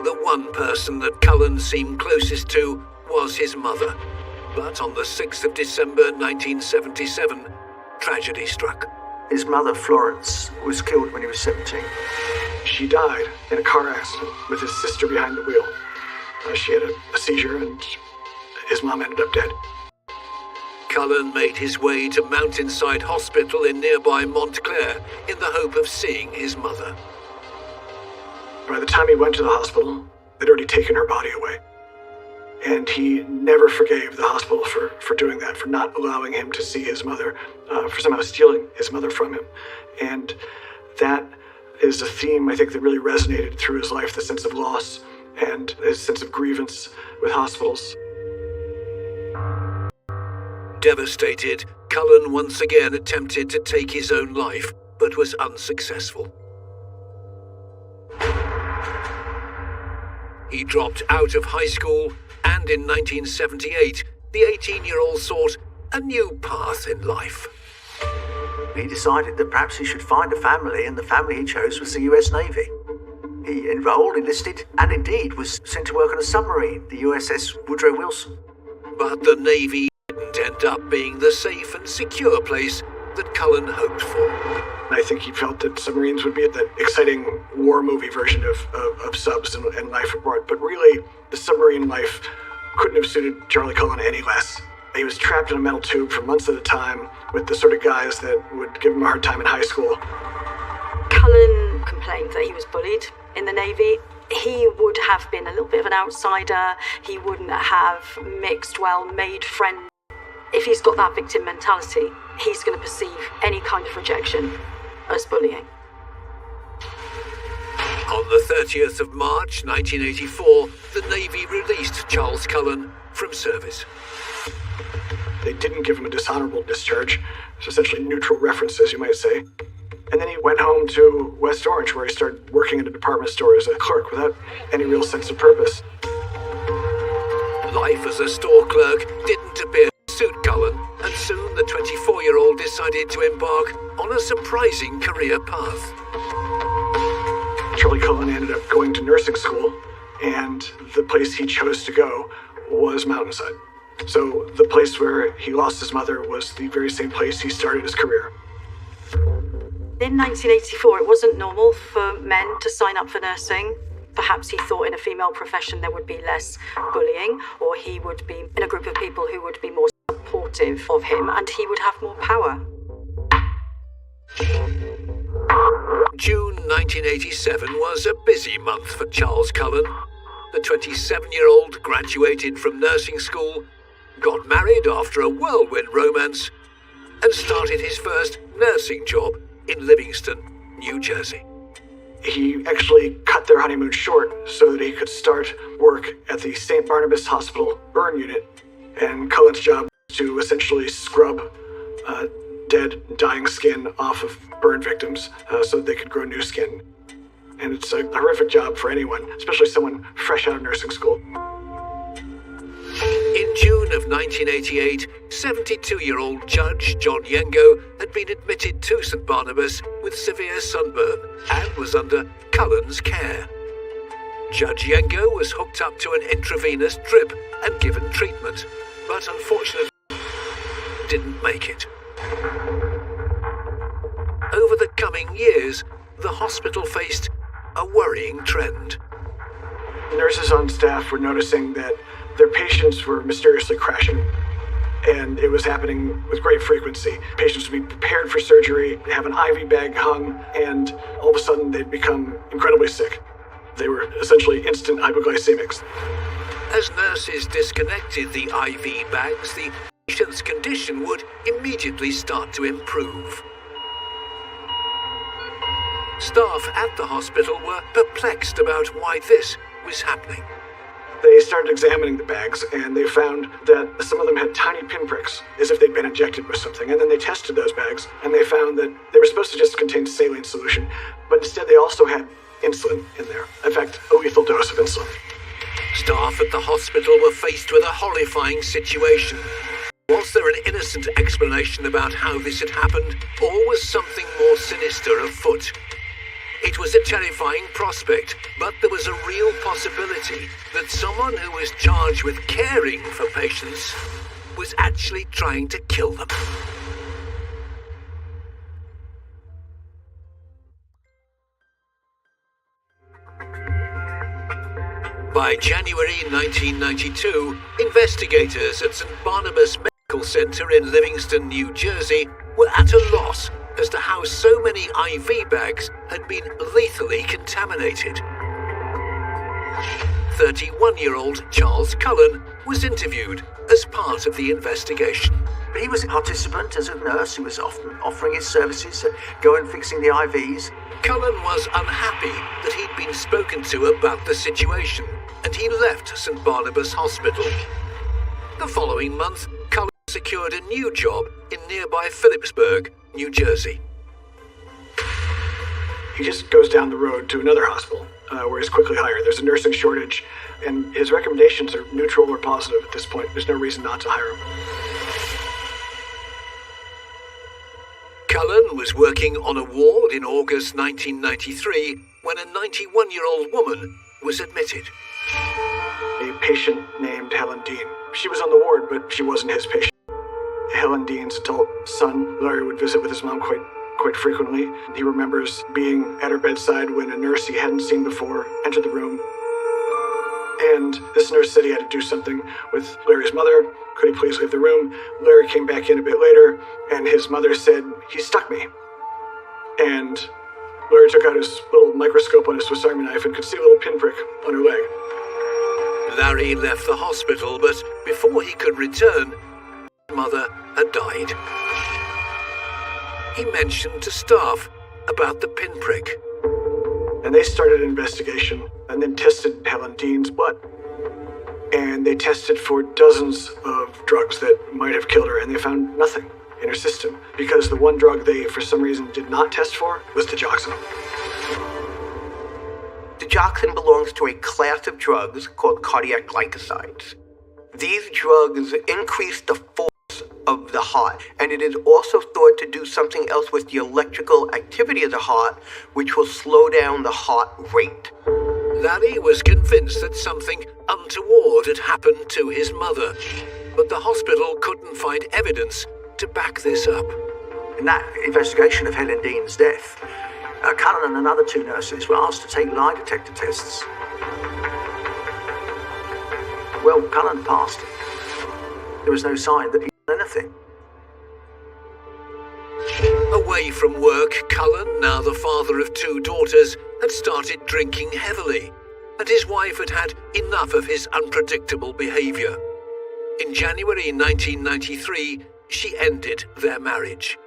The one person that Cullen seemed closest to was his mother. But on the 6th of December 1977, tragedy struck. His mother, Florence, was killed when he was 17. She died in a car accident with his sister behind the wheel. She had a seizure and his mom ended up dead. Cullen made his way to Mountainside Hospital in nearby Montclair in the hope of seeing his mother. By the time he went to the hospital, they'd already taken her body away. And he never forgave the hospital for doing that, for not allowing him to see his mother, for somehow stealing his mother from him. And that is a theme, I think, that really resonated through his life, the sense of loss and his sense of grievance with hospitals. Devastated, Cullen once again attempted to take his own life, but was unsuccessful. He dropped out of high school, and in 1978, the 18-year-old sought a new path in life. He decided that perhaps he should find a family, and the family he chose was the US Navy. He enrolled, enlisted, and indeed was sent to work on a submarine, the USS Woodrow Wilson. But the Navy didn't end up being the safe and secure place that Cullen hoped for. I think he felt that submarines would be that exciting war movie version of subs and life aboard. But really, the submarine life couldn't have suited Charlie Cullen any less. He was trapped in a metal tube for months at a time with the sort of guys that would give him a hard time in high school. Cullen claimed that he was bullied in the Navy. He would have been a little bit of an outsider. He wouldn't have mixed well, made friends. If he's got that victim mentality, he's going to perceive any kind of rejection as bullying. On the 30th of March 1984, the Navy released Charles Cullen from service. They didn't give him a dishonorable discharge. It's essentially neutral references, you might say. And then he went home to West Orange, where he started working in a department store as a clerk without any real sense of purpose. Life as a store clerk didn't appear to suit Cullen, and soon the 24-year-old decided to embark on a surprising career path. Charlie Cullen ended up going to nursing school, and the place he chose to go was Mountainside. So the place where he lost his mother was the very same place he started his career. In 1984, it wasn't normal for men to sign up for nursing. Perhaps he thought in a female profession there would be less bullying, or he would be in a group of people who would be more supportive of him, and he would have more power. June 1987 was a busy month for Charles Cullen. The 27-year-old graduated from nursing school, got married after a whirlwind romance, and started his first nursing job in Livingston, New Jersey. He actually cut their honeymoon short so that he could start work at the St. Barnabas Hospital burn unit. And Cullen's job was to essentially scrub dead, dying skin off of burn victims so that they could grow new skin. And it's a horrific job for anyone, especially someone fresh out of nursing school. In June of 1988, 72-year-old Judge John Yengo had been admitted to St. Barnabas with severe sunburn and was under Cullen's care. Judge Yengo was hooked up to an intravenous drip and given treatment, but unfortunately didn't make it. Over the coming years, the hospital faced a worrying trend. Nurses on staff were noticing that their patients were mysteriously crashing, and it was happening with great frequency. Patients would be prepared for surgery, have an IV bag hung, and all of a sudden they'd become incredibly sick. They were essentially instant hypoglycemics. As nurses disconnected the IV bags, the patient's condition would immediately start to improve. Staff at the hospital were perplexed about why this was happening. They started examining the bags, and they found that some of them had tiny pinpricks, as if they'd been injected with something. And then they tested those bags, and they found that they were supposed to just contain saline solution, but instead they also had insulin in there. In fact, a lethal dose of insulin. Staff at the hospital were faced with a horrifying situation. Was there an innocent explanation about how this had happened, or was something more sinister afoot? It was a terrifying prospect, but there was a real possibility that someone who was charged with caring for patients was actually trying to kill them. By January 1992, investigators at St. Barnabas Medical Center in Livingston, New Jersey, were at a loss as to how so many IV bags had been lethally contaminated. 31-year-old Charles Cullen was interviewed as part of the investigation. He was a participant as a nurse who was often offering his services, going fixing the IVs. Cullen was unhappy that he'd been spoken to about the situation, and he left St. Barnabas Hospital. The following month, Cullen secured a new job in nearby Phillipsburg, New Jersey. He just goes down the road to another hospital where he's quickly hired. There's a nursing shortage, and his recommendations are neutral or positive at this point. There's no reason not to hire him. Cullen was working on a ward in August 1993 when a 91-year-old woman was admitted. A patient named Helen Dean. She was on the ward, but she wasn't his patient. Helen Dean's adult son, Larry, would visit with his mom quite frequently. He remembers being at her bedside when a nurse he hadn't seen before entered the room. And this nurse said he had to do something with Larry's mother. Could he please leave the room? Larry came back in a bit later, and his mother said, "He stuck me." And Larry took out his little microscope on his Swiss Army knife and could see a little pinprick on her leg. Larry left the hospital, but before he could return, his mother had died. He mentioned to staff about the pinprick. And they started an investigation and then tested Helen Dean's blood. And they tested for dozens of drugs that might have killed her, and they found nothing in her system, because the one drug they, for some reason, did not test for was digoxin. Digoxin belongs to a class of drugs called cardiac glycosides. These drugs increase the force of the heart, and it is also thought to do something else with the electrical activity of the heart, which will slow down the heart rate. Larry was convinced that something untoward had happened to his mother, but the hospital couldn't find evidence to back this up. In that investigation of Helen Dean's death, Cullen and another 2 nurses were asked to take lie detector tests. Well, Cullen passed. There was no sign that he'd done anything. Away from work, Cullen, now the father of 2 daughters, had started drinking heavily, and his wife had had enough of his unpredictable behavior. In January 1993, she ended their marriage.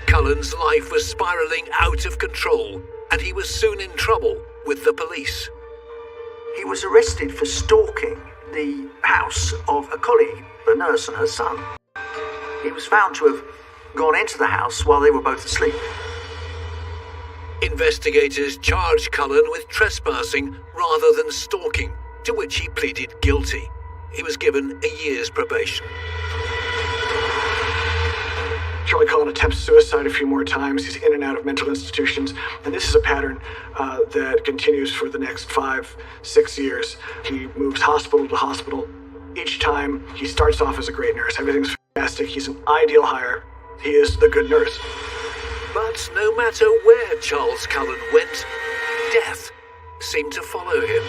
Cullen's life was spiraling out of control, and he was soon in trouble with the police. He was arrested for stalking the house of a colleague, the nurse and her son. He was found to have gone into the house while they were both asleep. Investigators charged Cullen with trespassing rather than stalking, to which he pleaded guilty. He was given a year's probation. Charlie Cullen attempts suicide a few more times. He's in and out of mental institutions, and this is a pattern that continues for the next 5-6 years. He moves hospital to hospital. Each time, he starts off as a great nurse. Everything's fantastic. He's an ideal hire. He is the good nurse. But no matter where Charles Cullen went, death seemed to follow him.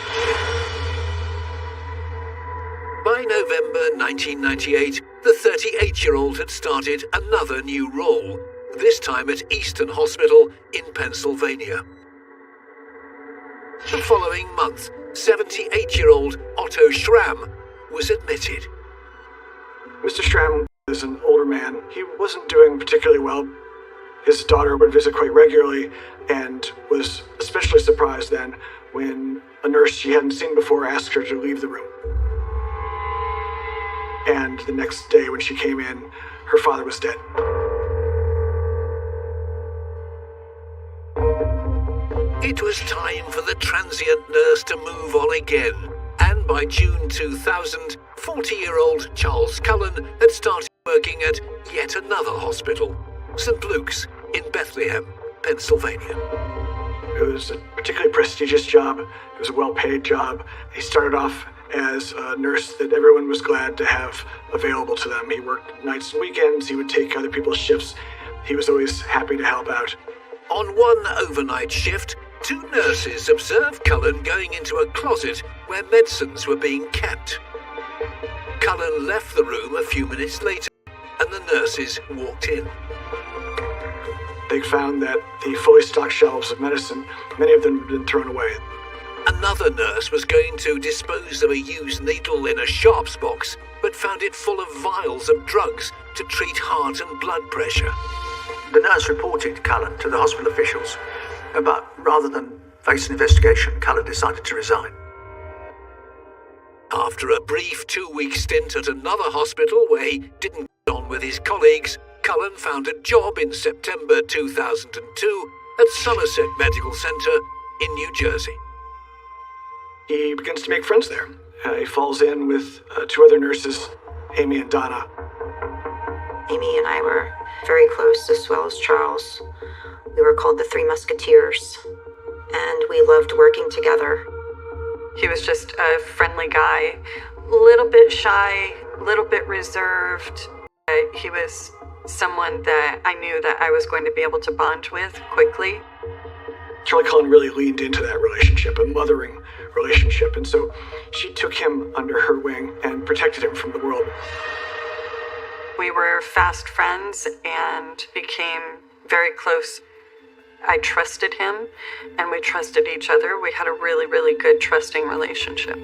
By November 1998, the 38-year-old had started another new role, this time at Eastern Hospital in Pennsylvania. The following month, 78-year-old Otto Schramm was admitted. Mr. Schramm is an older man. He wasn't doing particularly well. His daughter would visit quite regularly and was especially surprised then when a nurse she hadn't seen before asked her to leave the room. And the next day when she came in, her father was dead. It was time for the transient nurse to move on again, and by June 2000, 40-year-old Charles Cullen had started working at yet another hospital, St. Luke's in Bethlehem, Pennsylvania. It was a particularly prestigious job. It was a well-paid job. He started off as a nurse that everyone was glad to have available to them. He worked nights and weekends. He would take other people's shifts. He was always happy to help out. On one overnight shift, 2 nurses observed Cullen going into a closet where medicines were being kept. Cullen left the room a few minutes later, and the nurses walked in. They found that the fully stocked shelves of medicine, many of them had been thrown away. Another nurse was going to dispose of a used needle in a sharps box, but found it full of vials of drugs to treat heart and blood pressure. The nurse reported Cullen to the hospital officials, but rather than face an investigation, Cullen decided to resign. After a brief 2-week stint at another hospital where he didn't get on with his colleagues, Cullen found a job in September 2002 at Somerset Medical Center in New Jersey. He begins to make friends there. He falls in with 2 other nurses, Amy and Donna. Amy and I were very close, as well as Charles. We were called the Three Musketeers, and we loved working together. He was just a friendly guy, little bit shy, little bit reserved. He was someone that I knew that I was going to be able to bond with quickly. Charlie Cullen really leaned into that relationship, a mothering relationship, and so she took him under her wing and protected him from the world. We were fast friends and became very close. I trusted him, and we trusted each other. We had a really, really good trusting relationship.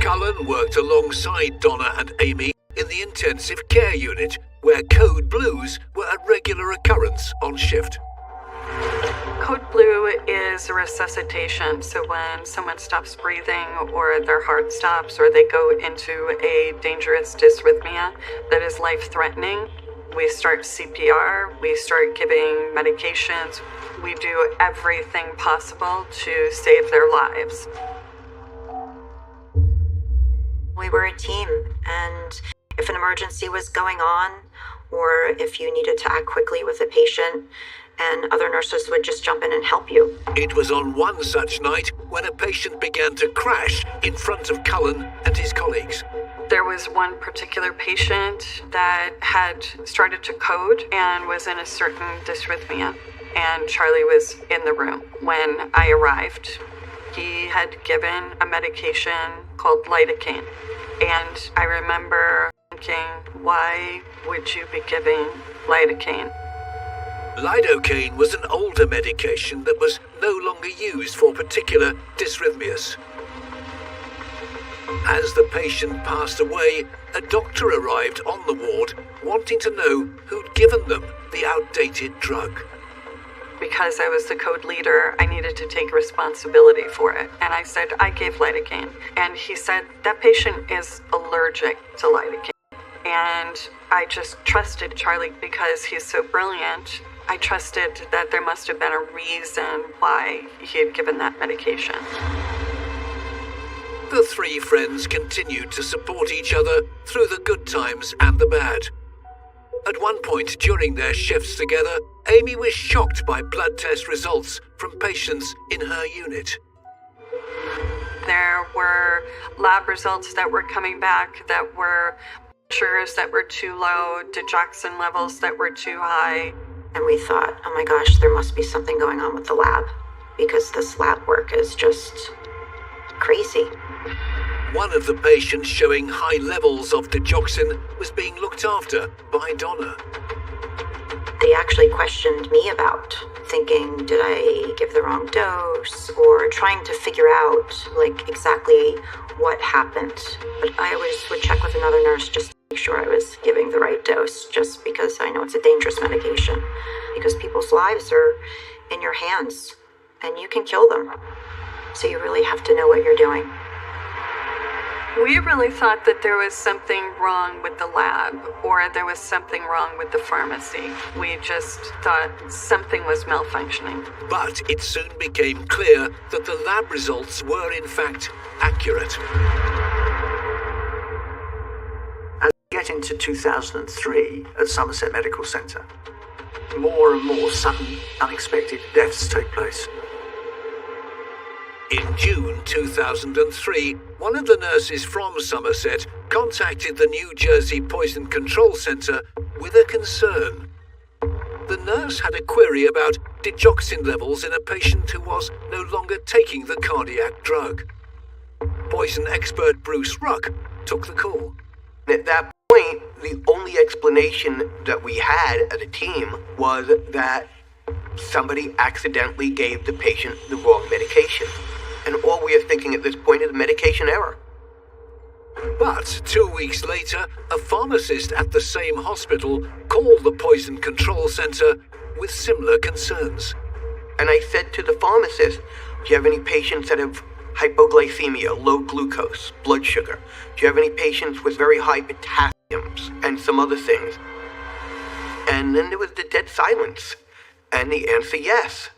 Cullen worked alongside Donna and Amy in the intensive care unit, where code blues were a regular occurrence on shift. Code blue is a resuscitation, so when someone stops breathing or their heart stops or they go into a dangerous dysrhythmia that is life-threatening, we start CPR, we start giving medications, we do everything possible to save their lives. We were a team, and if an emergency was going on, or if you needed to act quickly with a patient, and other nurses would just jump in and help you. It was on one such night when a patient began to crash in front of Cullen and his colleagues. There was one particular patient that had started to code and was in a certain dysrhythmia, and Charlie was in the room when I arrived. He had given a medication called lidocaine, and I remember thinking, why would you be giving lidocaine? Lidocaine was an older medication that was no longer used for particular dysrhythmias. As the patient passed away, a doctor arrived on the ward wanting to know who'd given them the outdated drug. Because I was the code leader, I needed to take responsibility for it. And I said, I gave lidocaine. And he said, that patient is allergic to lidocaine. And I just trusted Charlie because he's so brilliant. I trusted that there must have been a reason why he had given that medication. The three friends continued to support each other through the good times and the bad. At one point during their shifts together, Amy was shocked by blood test results from patients in her unit. There were lab results that were coming back that were sugars that were too low, digoxin levels that were too high. And we thought, oh my gosh, there must be something going on with the lab, because this lab work is just crazy. One of the patients showing high levels of digoxin was being looked after by Donna. They actually questioned me about thinking, did I give the wrong dose, or trying to figure out exactly what happened. But I always would check with another nurse just to make sure I was giving the right dose, just because I know it's a dangerous medication, because people's lives are in your hands and you can kill them. So you really have to know what you're doing. We really thought that there was something wrong with the lab, or there was something wrong with the pharmacy. We just thought something was malfunctioning. But it soon became clear that the lab results were in fact accurate. As we get into 2003 at Somerset Medical Centre, more and more sudden, unexpected deaths take place. In June 2003, one of the nurses from Somerset contacted the New Jersey Poison Control Center with a concern. The nurse had a query about digoxin levels in a patient who was no longer taking the cardiac drug. Poison expert Bruce Ruck took the call. At that point, the only explanation that we had as a team was that somebody accidentally gave the patient the wrong medication. And all we are thinking at this point is medication error. But 2 weeks later, a pharmacist at the same hospital called the Poison Control Center with similar concerns. And I said to the pharmacist, do you have any patients that have hypoglycemia, low glucose, blood sugar? Do you have any patients with very high potassiums and some other things? And then there was the dead silence. And the answer, yes.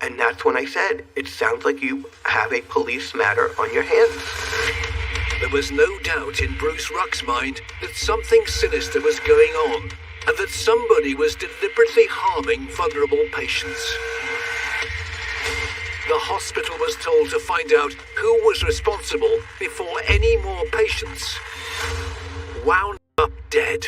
And that's when I said, it sounds like you have a police matter on your hands. There was no doubt in Bruce Ruck's mind that something sinister was going on, and that somebody was deliberately harming vulnerable patients. The hospital was told to find out who was responsible before any more patients wound up dead.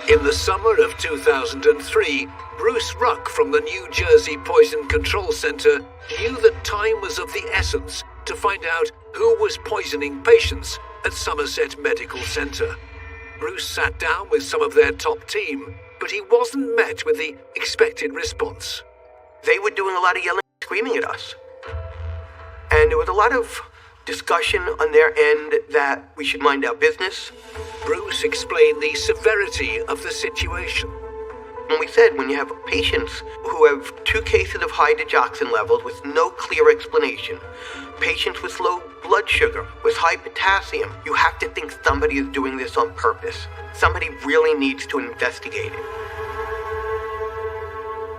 In the summer of 2003, Bruce Ruck from the New Jersey Poison Control Center knew that time was of the essence to find out who was poisoning patients at Somerset Medical Centre. Bruce sat down with some of their top team, but he wasn't met with the expected response. They were doing a lot of yelling and screaming at us. And there was a lot of discussion on their end that we should mind our business. Bruce explained the severity of the situation. And we said when you have patients who have 2 cases of high digoxin levels with no clear explanation, patients with low blood sugar, with high potassium, you have to think somebody is doing this on purpose. Somebody really needs to investigate it.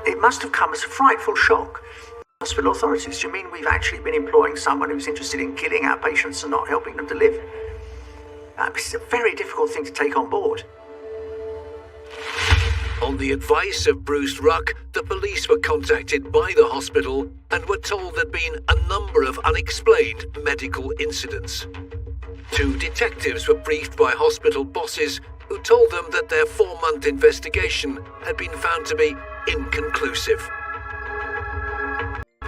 It must have come as a frightful shock. Hospital authorities, do you mean we've actually been employing someone who's interested in killing our patients and not helping them to live? It's a very difficult thing to take on board. On the advice of Bruce Ruck, the police were contacted by the hospital and were told there'd been a number of unexplained medical incidents. 2 detectives were briefed by hospital bosses who told them that their 4-month investigation had been found to be inconclusive.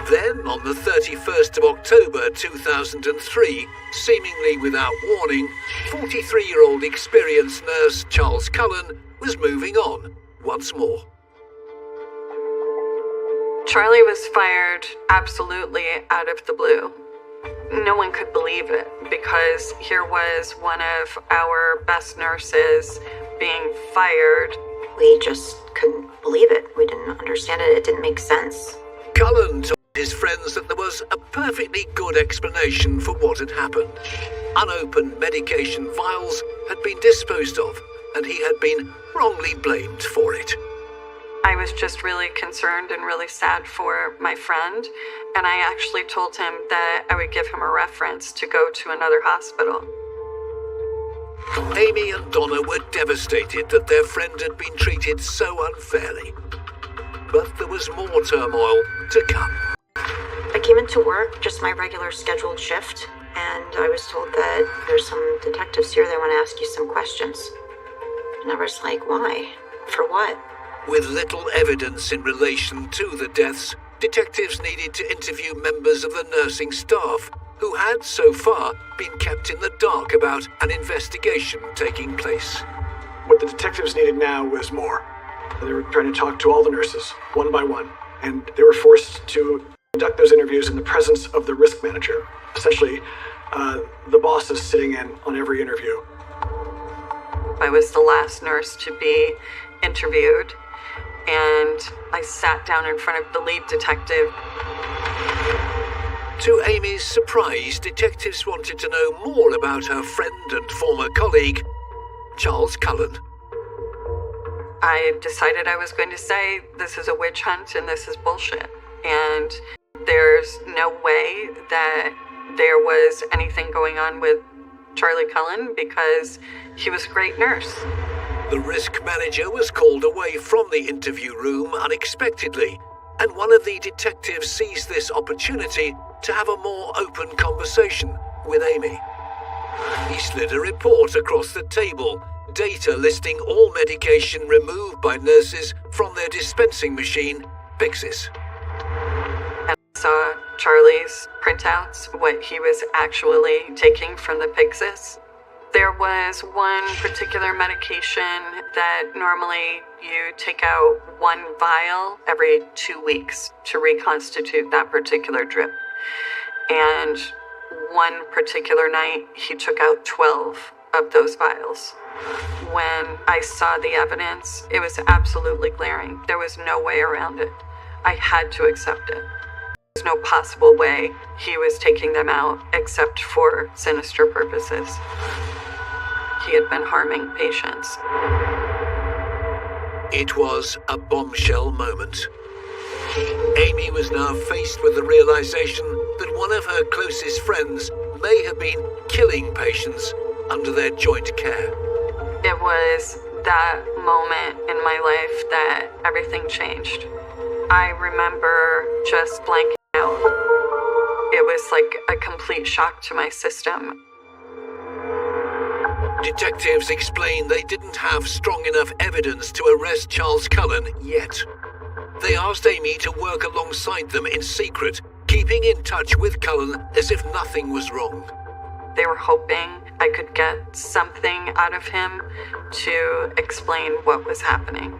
Then, on the 31st of October 2003, seemingly without warning, 43-year-old experienced nurse Charles Cullen was moving on once more. Charlie was fired absolutely out of the blue. No one could believe it because here was one of our best nurses being fired. We just couldn't believe it. We didn't understand it. It didn't make sense. Cullen told his friends that there was a perfectly good explanation for what had happened. Unopened medication vials had been disposed of, and he had been wrongly blamed for it. I was just really concerned and really sad for my friend, and I actually told him that I would give him a reference to go to another hospital. Amy and Donna were devastated that their friend had been treated so unfairly. But there was more turmoil to come. I came into work, just my regular scheduled shift, and I was told that there's some detectives here that want to ask you some questions. And I was like, why? For what? With little evidence in relation to the deaths, detectives needed to interview members of the nursing staff who had so far been kept in the dark about an investigation taking place. What the detectives needed now was more. They were trying to talk to all the nurses, one by one, and they were forced to conduct those interviews in the presence of the risk manager. Essentially, the boss is sitting in on every interview. I was the last nurse to be interviewed, and I sat down in front of the lead detective. To Amy's surprise, detectives wanted to know more about her friend and former colleague, Charles Cullen. I decided I was going to say, this is a witch hunt and this is bullshit. And there's no way that there was anything going on with Charlie Cullen because he was a great nurse. The risk manager was called away from the interview room unexpectedly, and one of the detectives seized this opportunity to have a more open conversation with Amy. He slid a report across the table, data listing all medication removed by nurses from their dispensing machine, Pyxis. I saw Charlie's printouts, what he was actually taking from the Pyxis. There was one particular medication that normally you take out 1 vial every 2 weeks to reconstitute that particular drip. And one particular night, he took out 12 of those vials. When I saw the evidence, it was absolutely glaring. There was no way around it. I had to accept it. There's no possible way he was taking them out except for sinister purposes. He had been harming patients. It was a bombshell moment. Amy was now faced with the realization that one of her closest friends may have been killing patients under their joint care. It was that moment in my life that everything changed. I remember just blanking out. It was like a complete shock to my system. Detectives explained they didn't have strong enough evidence to arrest Charles Cullen yet. They asked Amy to work alongside them in secret, keep keeping in touch with Cullen as if nothing was wrong. They were hoping I could get something out of him to explain what was happening.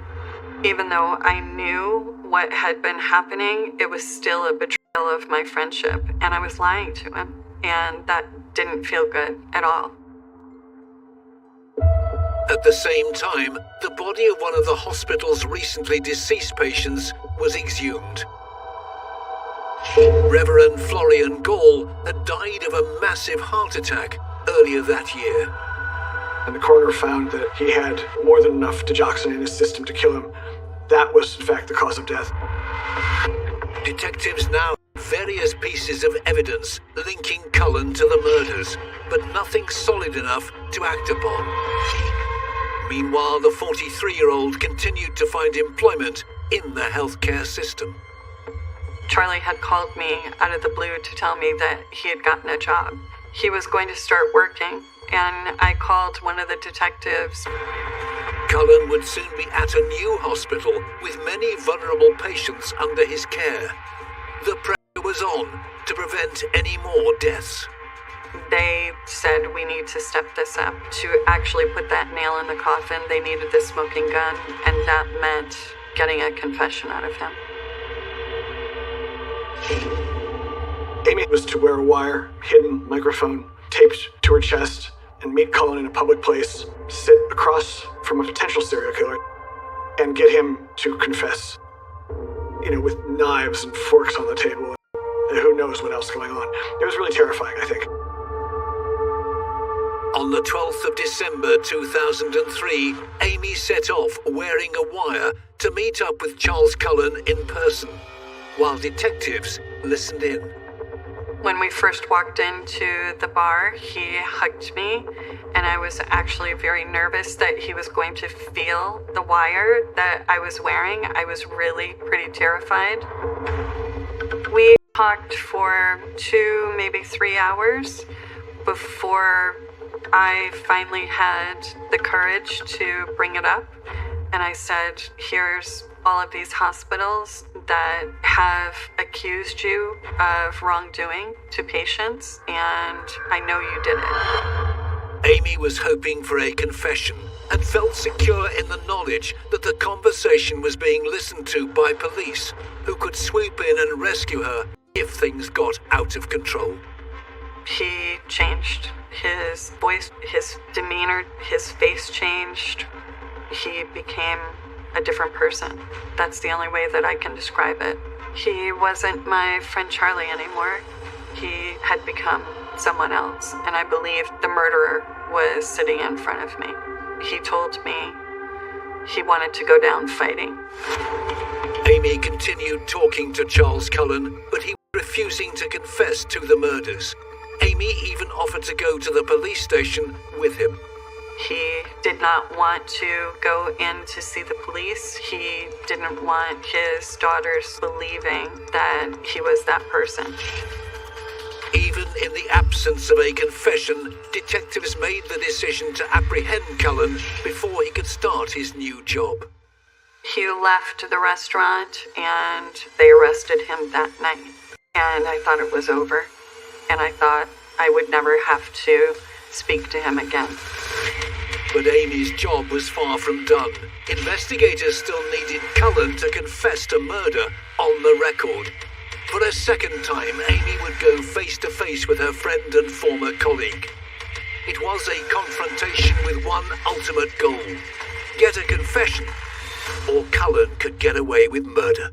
Even though I knew what had been happening, it was still a betrayal of my friendship, and I was lying to him, and that didn't feel good at all. At the same time, the body of one of the hospital's recently deceased patients was exhumed. Reverend Florian Gall had died of a massive heart attack earlier that year. And the coroner found that he had more than enough digoxin in his system to kill him. That was, in fact, the cause of death. Detectives now had various pieces of evidence linking Cullen to the murders, but nothing solid enough to act upon. Meanwhile, the 43-year-old continued to find employment in the healthcare system. Charlie had called me out of the blue to tell me that he had gotten a job. He was going to start working, and I called one of the detectives. Cullen would soon be at a new hospital with many vulnerable patients under his care. The pressure was on to prevent any more deaths. They said we need to step this up. To actually put that nail in the coffin, they needed the smoking gun, and that meant getting a confession out of him. Amy was to wear a wire, hidden microphone, taped to her chest, and meet Cullen in a public place, sit across from a potential serial killer, and get him to confess. With knives and forks on the table, and who knows what else going on. It was really terrifying, I think. On the 12th of December 2003, Amy set off wearing a wire to meet up with Charles Cullen in person, while detectives listened in. When we first walked into the bar, he hugged me, and I was actually very nervous that he was going to feel the wire that I was wearing. I was really pretty terrified. We talked for 2, maybe 3 hours before I finally had the courage to bring it up. And I said, here's all of these hospitals that have accused you of wrongdoing to patients, and I know you did it. Amy was hoping for a confession and felt secure in the knowledge that the conversation was being listened to by police who could swoop in and rescue her if things got out of control. He changed. His voice, his demeanor, his face changed. He became a different person. That's the only way that I can describe it. He wasn't my friend Charlie anymore. He had become someone else, and I believed the murderer was sitting in front of me. He told me he wanted to go down fighting. Amy continued talking to Charles Cullen, but he was refusing to confess to the murders. Amy even offered to go to the police station with him. He did not want to go in to see the police. He didn't want his daughters believing that he was that person. Even in the absence of a confession, detectives made the decision to apprehend Cullen before he could start his new job. He left the restaurant and they arrested him that night. And I thought it was over. And I thought I would never have to speak to him again. But Amy's job was far from done. Investigators still needed Cullen to confess to murder on the record. For a second time, Amy would go face-to-face with her friend and former colleague. It was a confrontation with one ultimate goal: get a confession, or Cullen could get away with murder.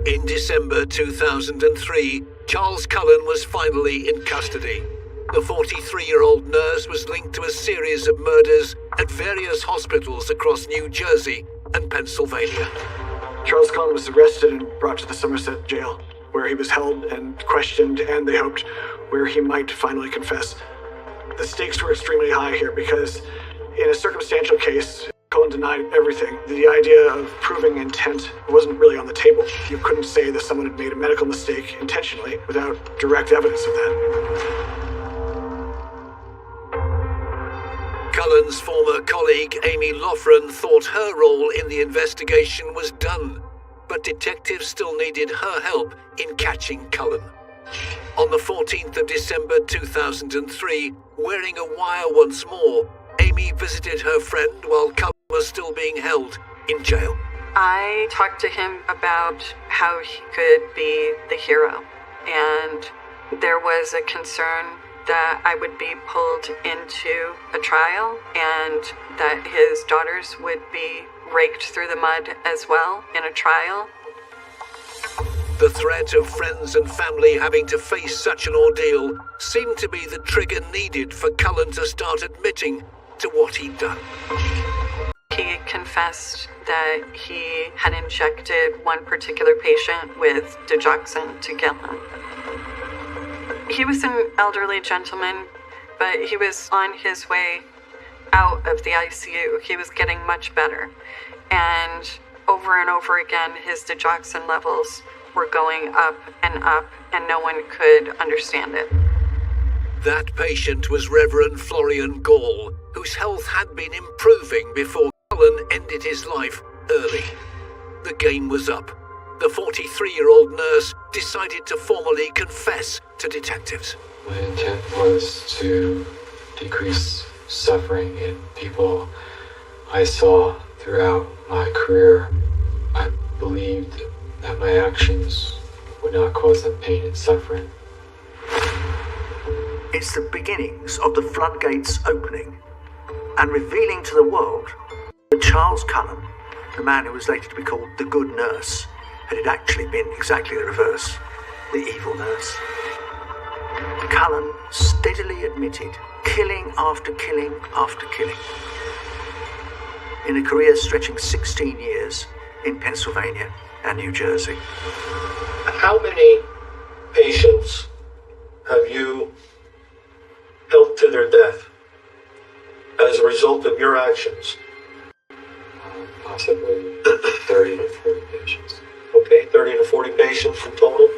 In December 2003, Charles Cullen was finally in custody. The 43-year-old nurse was linked to a series of murders at various hospitals across New Jersey and Pennsylvania. Charles Cullen was arrested and brought to the Somerset jail, where he was held and questioned, and they hoped where he might finally confess. The stakes were extremely high here because, in a circumstantial case, Cullen denied everything. The idea of proving intent wasn't really on the table. You couldn't say that someone had made a medical mistake intentionally without direct evidence of that. Cullen's former colleague Amy Loughran thought her role in the investigation was done, but detectives still needed her help in catching Cullen. On the 14th of December 2003, wearing a wire once more, Amy visited her friend while Cullen was still being held in jail. I talked to him about how he could be the hero, and there was a concern that I would be pulled into a trial and that his daughters would be raked through the mud as well in a trial. The threat of friends and family having to face such an ordeal seemed to be the trigger needed for Cullen to start admitting to what he'd done. He confessed that he had injected one particular patient with digoxin to kill him. He was an elderly gentleman, but he was on his way out of the ICU. He was getting much better. And over again, his digoxin levels were going up, and no one could understand it. That patient was Reverend Florian Gall, whose health had been improving before Cullen ended his life early. The game was up. The 43-year-old nurse decided to formally confess to detectives. My intent was to decrease suffering in people I saw throughout my career. I believed that my actions would not cause them pain and suffering. It's the beginnings of the floodgates opening and revealing to the world that Charles Cullen, the man who was later to be called the Good Nurse, had actually been exactly the reverse, the evil nurse. Cullen steadily admitted killing after killing after killing, in a career stretching 16 years in Pennsylvania and New Jersey. How many patients have you helped to their death as a result of your actions? Possibly 30 to 40 patients. Okay, 30 to 40 patients in total.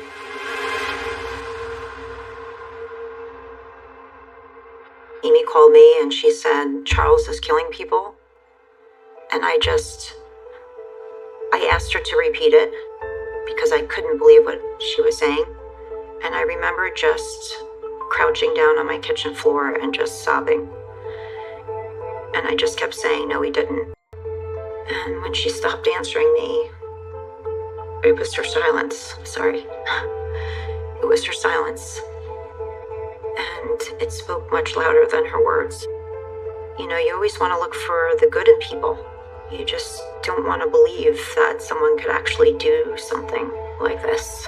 Amy called me and she said, Charles is killing people. And I asked her to repeat it because I couldn't believe what she was saying. And I remember just crouching down on my kitchen floor and just sobbing. And I just kept saying, no, he didn't. And when she stopped answering me, it was her silence. Sorry. It was her silence. And it spoke much louder than her words. You know, you always want to look for the good in people. You just don't want to believe that someone could actually do something like this.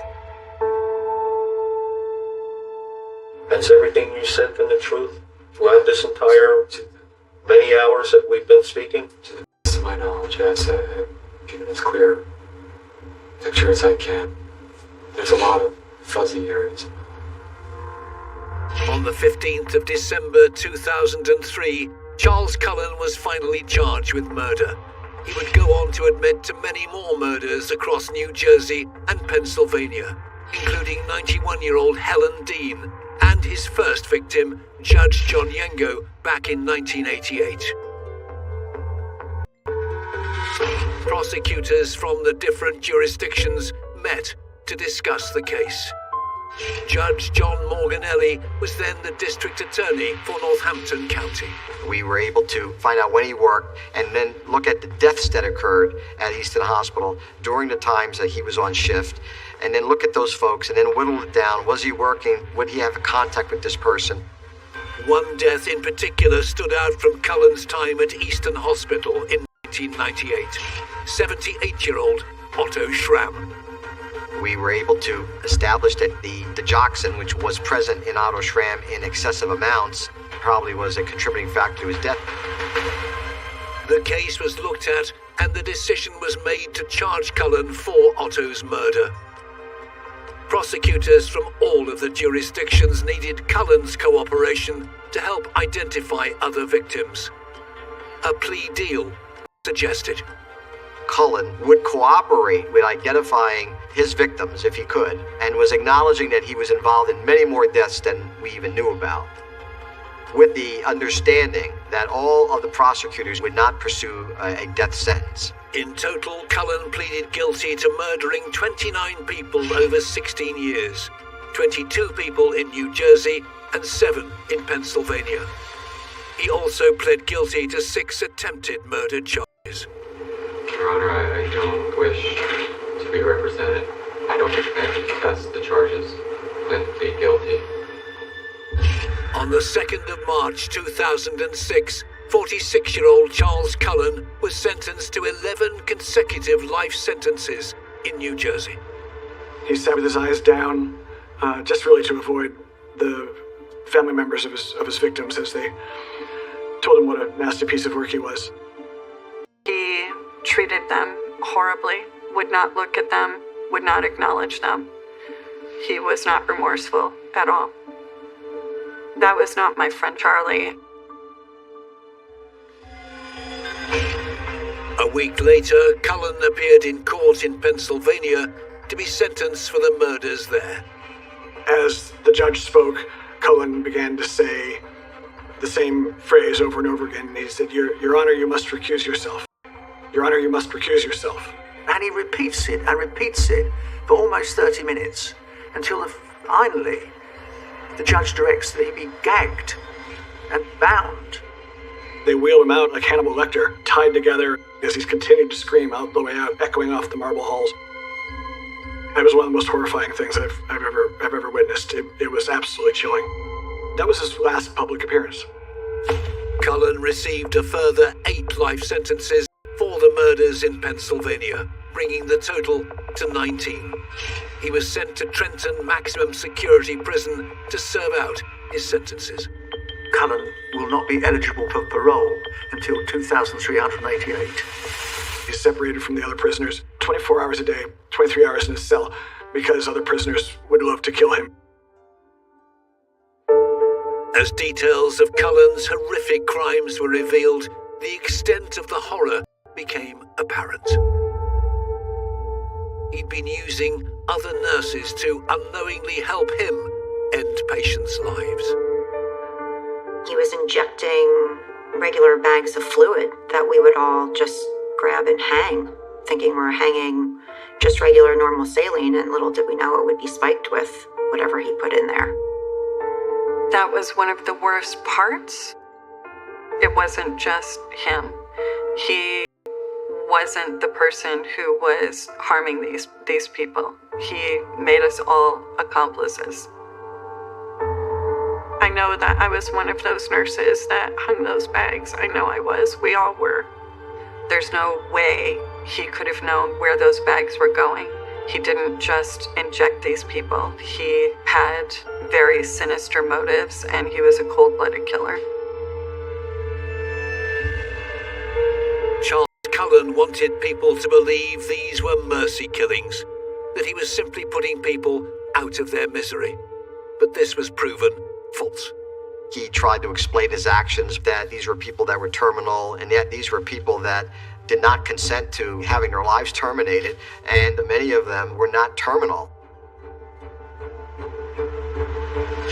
Has everything you said been the truth throughout this entire many hours that we've been speaking? To the best of my knowledge, yes, I've given as clear a picture as I can. There's a lot of fuzzy areas. On the 15th of December 2003, Charles Cullen was finally charged with murder. He would go on to admit to many more murders across New Jersey and Pennsylvania, including 91-year-old Helen Dean and his first victim, Judge John Yengo, back in 1988. Prosecutors from the different jurisdictions met to discuss the case. Judge John Morganelli was then the district attorney for Northampton County. We were able to find out when he worked and then look at the deaths that occurred at Easton Hospital during the times that he was on shift, and then look at those folks and then whittle it down. Was he working? Would he have a contact with this person? One death in particular stood out from Cullen's time at Easton Hospital in 1998. 78-year-old Otto Schramm. We were able to establish that the digoxin, which was present in Otto Schramm in excessive amounts, probably was a contributing factor to his death. The case was looked at and the decision was made to charge Cullen for Otto's murder. Prosecutors from all of the jurisdictions needed Cullen's cooperation to help identify other victims. A plea deal suggested. Cullen would cooperate with identifying his victims if he could, and was acknowledging that he was involved in many more deaths than we even knew about. with the understanding that all of the prosecutors would not pursue a death sentence. In total, Cullen pleaded guilty to murdering 29 people over 16 years, 22 people in New Jersey and 7 in Pennsylvania. He also pled guilty to 6 attempted murder charges. Your Honor, I don't wish to be represented. I don't expect to confess the charges and plead guilty. On the 2nd of March 2006, 46-year-old Charles Cullen was sentenced to 11 consecutive life sentences in New Jersey. He sat with his eyes down, just really to avoid the family members of his victims as they told him what a nasty piece of work he was. He treated them horribly, would not look at them, would not acknowledge them. He was not remorseful at all. That was not my friend Charlie. A week later, Cullen appeared in court in Pennsylvania to be sentenced for the murders there. As the judge spoke, Cullen began to say the same phrase over and over again. He said, Your Honor, you must recuse yourself. Your Honor, you must recuse yourself. And he repeats it and repeats it for almost 30 minutes until finally the judge directs that he be gagged and bound. They wheel him out like Hannibal Lecter, tied together as he's continued to scream out the way out, echoing off the marble halls. That was one of the most horrifying things I've ever witnessed. It was absolutely chilling. That was his last public appearance. Cullen received a further 8 life sentences for the murders in Pennsylvania, bringing the total to 19. He was sent to Trenton Maximum Security Prison to serve out his sentences. Cullen will not be eligible for parole until 2388. He's separated from the other prisoners 24 hours a day, 23 hours in his cell, because other prisoners would love to kill him. As details of Cullen's horrific crimes were revealed, the extent of the horror became apparent. He'd been using other nurses to unknowingly help him end patients' lives. He was injecting regular bags of fluid that we would all just grab and hang, thinking we're hanging just regular normal saline, and little did we know it would be spiked with whatever he put in there. That was one of the worst parts. It wasn't just him. He wasn't the person who was harming these people. He made us all accomplices. I know that I was one of those nurses that hung those bags. I know I was. We all were. There's no way he could have known where those bags were going. He didn't just inject these people. He had very sinister motives, and he was a cold-blooded killer. Charles Cullen wanted people to believe these were mercy killings, that he was simply putting people out of their misery. But this was proven false. He tried to explain his actions that these were people that were terminal, and yet these were people that did not consent to having their lives terminated, and many of them were not terminal.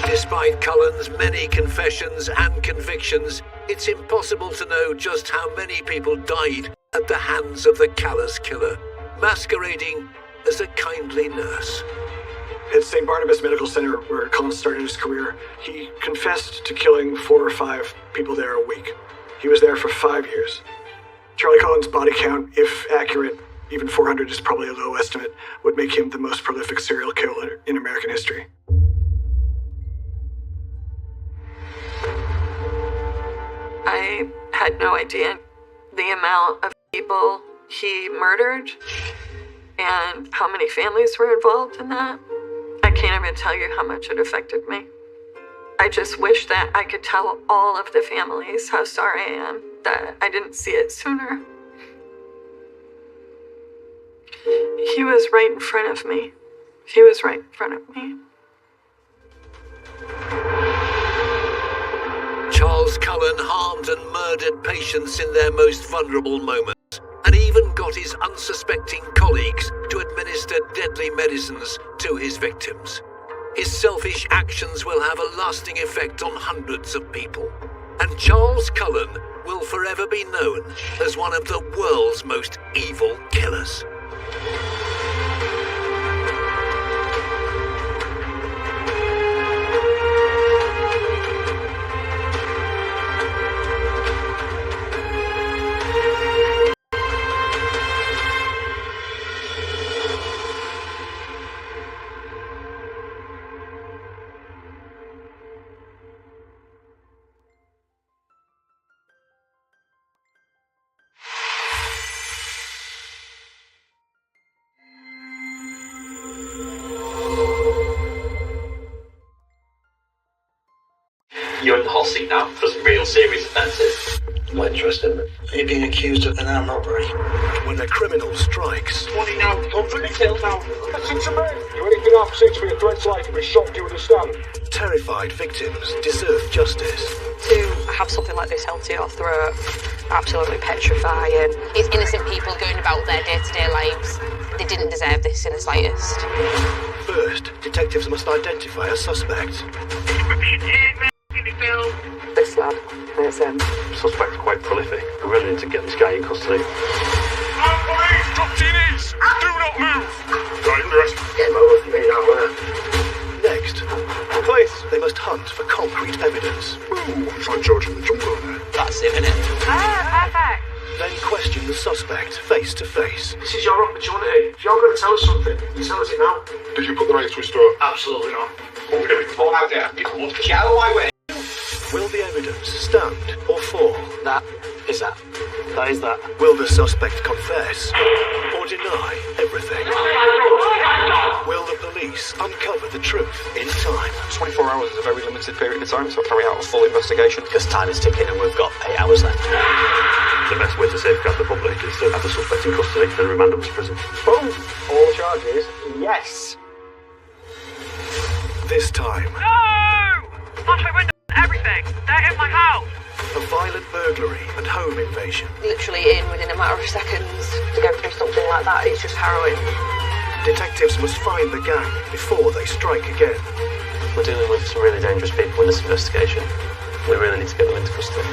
Despite Cullen's many confessions and convictions, it's impossible to know just how many people died at the hands of the callous killer, masquerading as a kindly nurse. At St. Barnabas Medical Center, where Cullen started his career, he confessed to killing 4 or 5 people there a week. He was there for 5 years. Charlie Cullen's body count, if accurate, even 400 is probably a low estimate, would make him the most prolific serial killer in American history. I had no idea the amount of people he murdered and how many families were involved in that. I can't even tell you how much it affected me. I just wish that I could tell all of the families how sorry I am that I didn't see it sooner. He was right in front of me. He was right in front of me. Charles Cullen harmed and murdered patients in their most vulnerable moments, and even got his unsuspecting colleagues to administer deadly medicines to his victims. his selfish actions will have a lasting effect on hundreds of people. And Charles Cullen will forever be known as one of the world's most evil killers. You're in the hot seat now for some real serious offences. My interest in it. You're being accused of an armed robbery. When a criminal strikes, What do you know? Completely killed now. Listen to me. You anything after 6 for your threats like we shot, you understand? terrified victims deserve justice. To have something like this held to your throat, absolutely petrifying. It's innocent people going about their day-to-day lives. They didn't deserve this in the slightest. First, detectives must identify a suspect. This lad, there's him. Suspect's quite prolific. We really need to get this guy in custody. Police, drop to your knees! Do not move! Got him, rest. Game over for me now, Next, police, they must hunt for concrete evidence. Ooh, try George in the jungle there. That's him, innit? Perfect. Then question the suspect face to face. This is your opportunity. If you're going to tell us something, you tell us it now. Did you put the knife to his throat? Absolutely not. What we doing? Fall out there. Get out of my way. Will the evidence stand or fall? That is that. That is that. Will the suspect confess or deny everything? Will the police uncover the truth in time? 24 hours is a very limited period of time to carry out a full investigation. Because time is ticking and we've got 8 hours left. The best way to safeguard the public is to have the suspect in custody and remand them to prison. Boom! All charges, yes. This time, Punch my window and everything! They're in my house! a violent burglary and home invasion. Literally in within a matter of seconds. To go through something like that, it's just harrowing. Detectives must find the gang before they strike again. We're dealing with some really dangerous people in this investigation. We really need to get them into custody.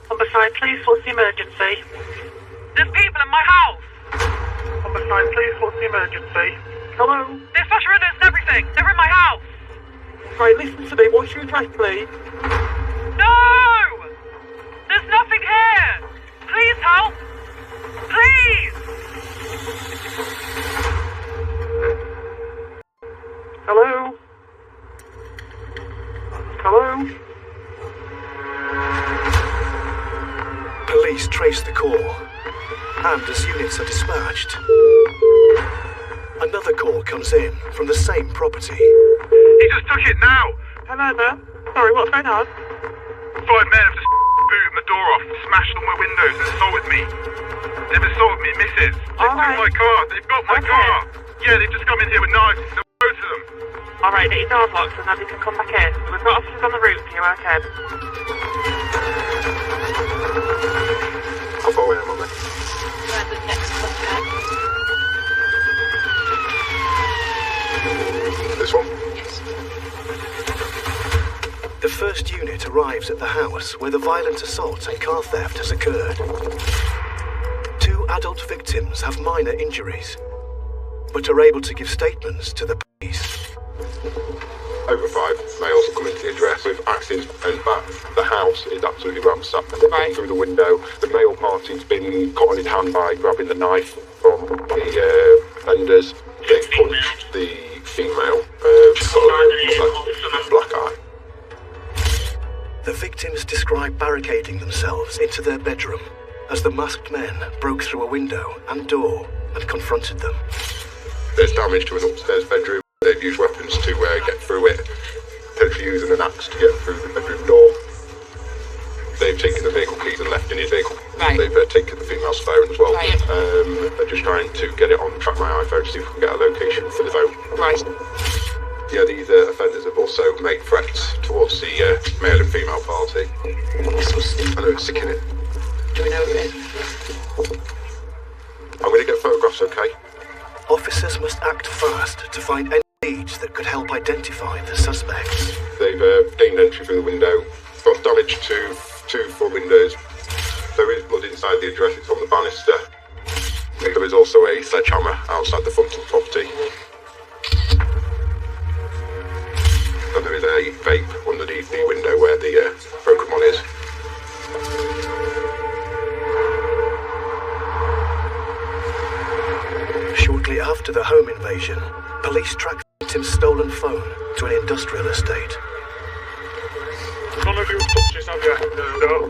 Homicide, please, what's the emergency? There's people in my house! Homicide, please, what's the emergency? Hello? There's flash windows and everything! They're in my house! Right, listen to me. What's your address, please? No! There's nothing here! Please help! Please! Hello? Hello? Police trace the call, and as units are dispatched, another call comes in from the same property. He just took it now. Hello there. Sorry, what's going on? 5 men have just booted my door off, smashed all my windows and assaulted me. They've assaulted me, missus. They've got my car. They've got my car. Yeah, they've just come in here with knives. Both of them. Alright, get your doors locked and then you can come back in. We've got officers on the route for you, okay? How far away am I, mate? The next suspect. This one? Yes. The first unit arrives at the house where the violent assault and car theft has occurred. 2 adult victims have minor injuries, but are able to give statements to the police. Over 5 males have come into the address with axes and bats. The house is absolutely ransacked. They've gone through the window. The male party's been caught on his hand by grabbing the knife from the offenders. They've punched the female. She's got a black eye. The victims describe barricading themselves into their bedroom as the masked men broke through a window and door and confronted them. There's damage to an upstairs bedroom. They've used weapons to get through it, potentially using an axe to get through the bedroom door. They've taken the vehicle keys and left in his vehicle. Right, They've taken the female's phone as well. Right. They're just trying to get it on track my iPhone to see if we can get a location for the phone. Right. Yeah, these offenders have also made threats towards the male and female party. I know, it's sickening. Do we know who it is? I'm going to get photographs, okay? Officers must act fast to find any leads that could help identify the suspects. They've gained entry through the window, got damage to 2 front windows. There is blood inside the address, it's on the banister. There is also a sledgehammer outside the front of the property. And there is a vape underneath the window where the Pokemon is. Shortly after the home invasion, police tracked the victim's stolen phone to an industrial estate. None of you touched this, have you? No.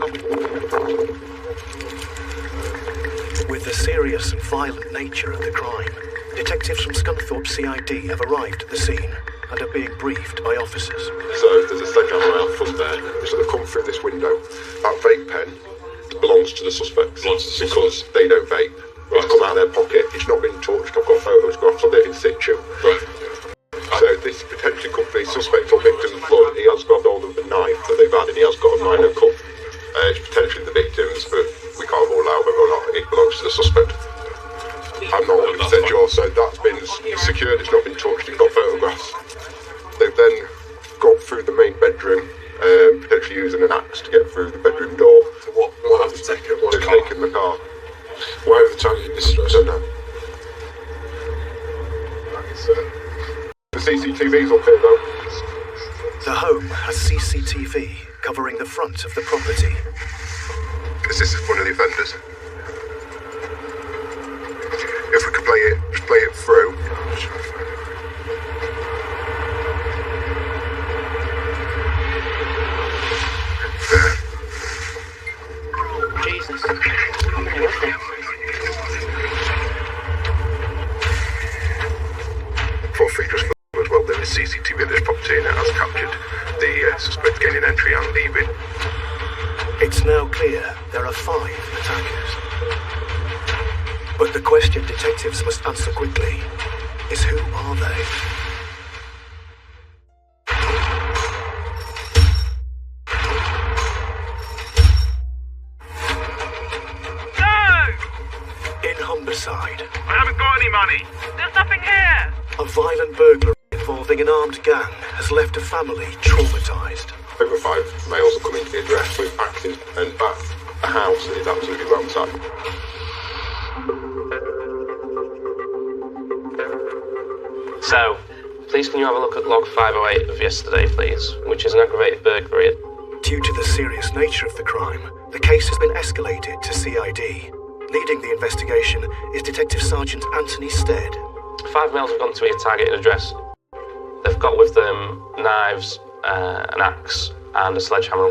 With the serious and violent nature of the crime, detectives from Scunthorpe CID have arrived at the scene and are being briefed by officers. So there's a sledgehammer out front there. So they've come through this window. That vape pen belongs to the suspects because they don't vape. It's come out of their pocket. It's not been touched. I've got photographs of it in situ. Right. So this potentially could be suspect or victim's blood. He has grabbed hold of the knife that they've had and he has got a minor cut. It's potentially the victim's, but we can't rule out whether or not it belongs to the suspect. I'm not 100% sure. So that's been secured. It's not been touched. He's got photographs. They've then got through the main bedroom, potentially using an axe to get through the bedroom door. So what have they taken? They've taken the car. Why have they targeted this? I don't know. The CCTV's up here though. The home has CCTV covering the front of the property. Is this one of the offenders? If we could play it, just play it through. Jesus. For free just as well, there is CCTV at this property and it has captured the suspect gaining entry and leaving. It's now clear there are 5 attackers. But the question detectives must answer quickly is who are they? In Humberside, I haven't got any money. There's nothing here. a violent burglary involving an armed gang has left a family traumatised. Over 5 males have come into the address with axes and bath. The house is absolutely ransacked. So, please can you have a look at log 508 of yesterday, please, which is an aggravated burglary. Due to the serious nature of the crime, the case has been escalated to CID. Leading the investigation is Detective Sergeant Anthony Stead. 5 males have gone to a targeted address. They've got with them knives, an axe, and a sledgehammer.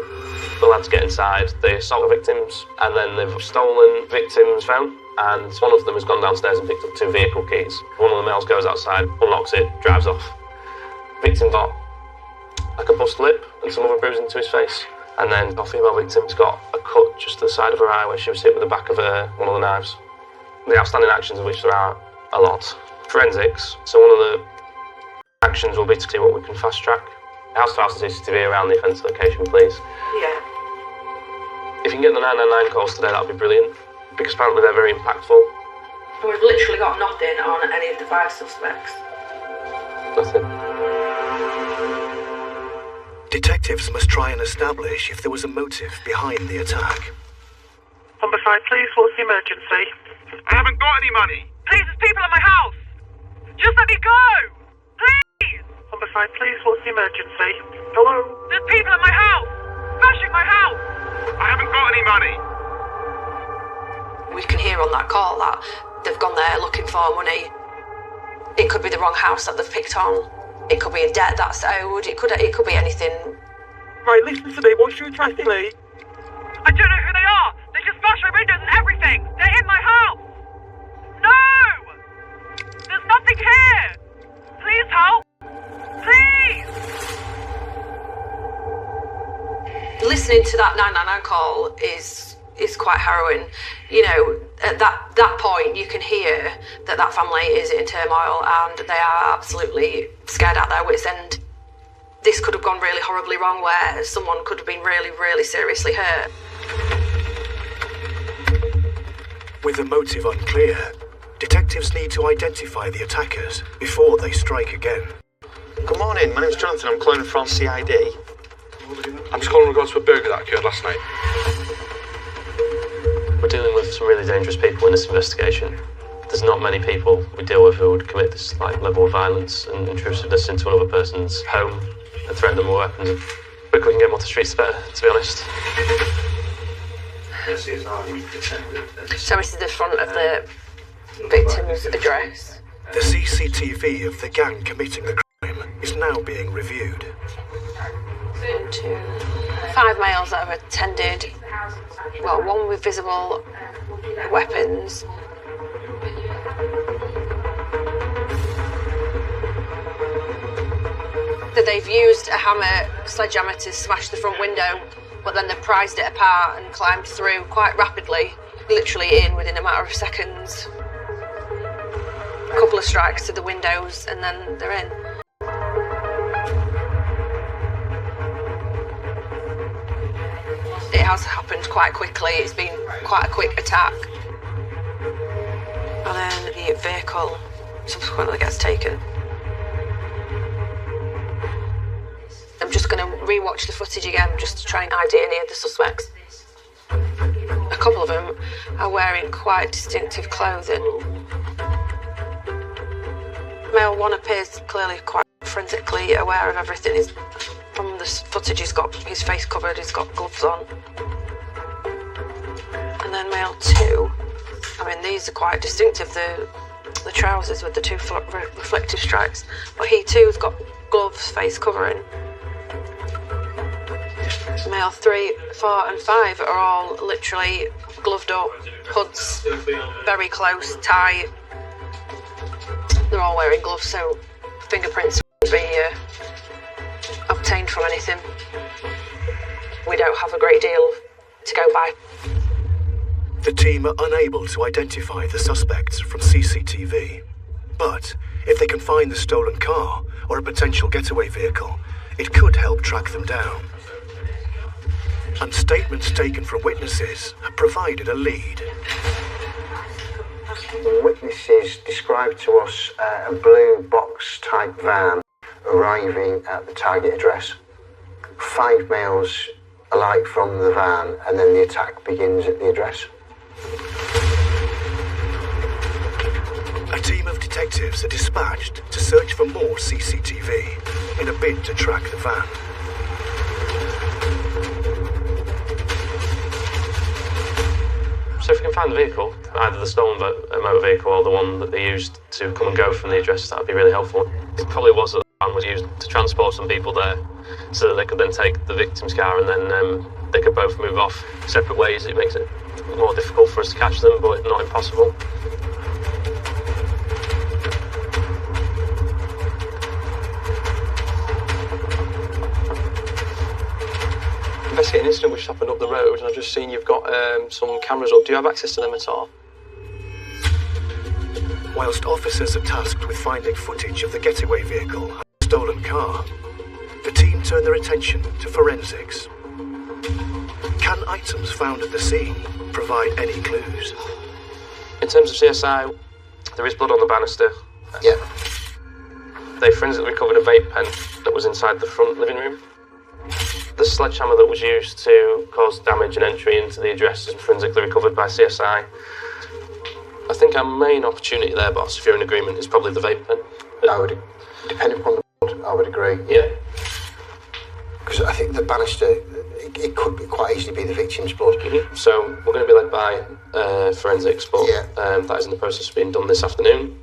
The lads get inside, they assault the victims, and then they've stolen victim's phone. And one of them has gone downstairs and picked up 2 vehicle keys. One of the males goes outside, unlocks it, drives off. Victim got like a bust lip and some other bruising to his face. And then our female victim's got a cut just to the side of her eye where she was hit with the back of one of the knives. The outstanding actions of which there are a lot. Forensics, so one of the actions will be to see what we can fast track. House-to-house CCTV around the offence location, please. Yeah. If you can get the 999 calls today, that'd be brilliant, because apparently they're very impactful. We've literally got nothing on any of the 5 suspects. Nothing. Detectives must try and establish if there was a motive behind the attack. Homicide, please, what's the emergency? I haven't got any money. Please, there's people at my house. Just let me go. Please. Homicide, please, what's the emergency? Hello? There's people at my house. Smashing my house. I haven't got any money. We can hear on that call that they've gone there looking for money. It could be the wrong house that they've picked on. It could be a debt that's owed. It could be anything. Right, listen to me. What's your address, please? I don't know who they are. They just smashed my windows and everything. They're in my house. No! There's nothing here. Please help. Please. Listening to that 999 call is is quite harrowing. You know, at that point, you can hear that family is in turmoil and they are absolutely scared out their wits' end. This could have gone really horribly wrong, where someone could have been really, really seriously hurt. With the motive unclear, detectives need to identify the attackers before they strike again. Good morning, my name's Jonathan. I'm calling from CID. I'm just calling in regards to a burglary that occurred last night. We're dealing with some really dangerous people in this investigation. There's not many people we deal with who would commit this level of violence and intrusiveness into another person's home and threaten them with weapons. The quicker we can get them off the streets, the better, to be honest. So this is the front of the victim's address. The CCTV of the gang committing the crime is now being reviewed. 1, 2, 5 males that have attended. Well, one with visible weapons. That they've used a sledgehammer to smash the front window, but then they've prized it apart and climbed through quite rapidly, literally within a matter of seconds. A couple of strikes to the windows and then they're in. It has happened quite quickly. It's been quite a quick attack. And then the vehicle subsequently gets taken. I'm just going to re-watch the footage again just to try and ID any of the suspects. A couple of them are wearing quite distinctive clothing. Male 1 appears clearly quite forensically aware of everything. From the footage, he's got his face covered, he's got gloves on. And then male 2, I mean, these are quite distinctive, the trousers with the 2 reflective stripes. But he too's got gloves, face covering. Male 3, 4 and 5 are all literally gloved up, hoods very close, tight. They're all wearing gloves, so fingerprints won't be obtained from anything. We don't have a great deal to go by. The team are unable to identify the suspects from CCTV. But if they can find the stolen car or a potential getaway vehicle, it could help track them down. And statements taken from witnesses have provided a lead. The witnesses described to us a blue box type van arriving at the target address. 5 males alight from the van and then the attack begins at the address. A team of detectives are dispatched to search for more CCTV in a bid to track the van. So if we can find the vehicle, either the stolen motor vehicle or the one that they used to come and go from the address, that would be really helpful. It probably was that the van was used to transport some people there so that they could then take the victim's car and then they could both move off separate ways. It makes it more difficult for us to catch them, but not impossible. Investigating an incident which happened up the road, and I've just seen you've got some cameras up. Do you have access to them at all? Whilst officers are tasked with finding footage of the getaway vehicle and the stolen car, the team turn their attention to forensics. Can items found at the scene provide any clues? In terms of CSI, there is blood on the banister. Yeah. They forensically recovered a vape pen that was inside the front living room. The sledgehammer that was used to cause damage and entry into the address is forensically recovered by CSI. I think our main opportunity there, boss, if you're in agreement, is probably the vape pen. Depending upon the blood, I would agree. Yeah. Because I think the banister, it could quite easily be the victim's blood. Mm-hmm. So we're going to be led by forensics, but that is in the process of being done this afternoon.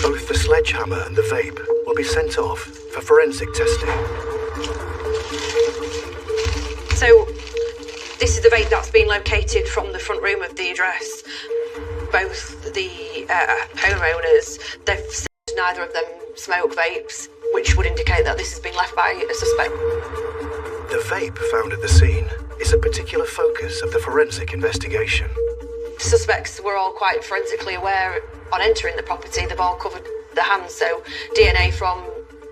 Both the sledgehammer and the vape will be sent off for forensic testing. So, this is the vape that's been located from the front room of the address. Both the homeowners, they've said neither of them smoke vapes, which would indicate that this has been left by a suspect. The vape found at the scene is a particular focus of the forensic investigation. The suspects were all quite forensically aware on entering the property. They've all covered their hands, so DNA from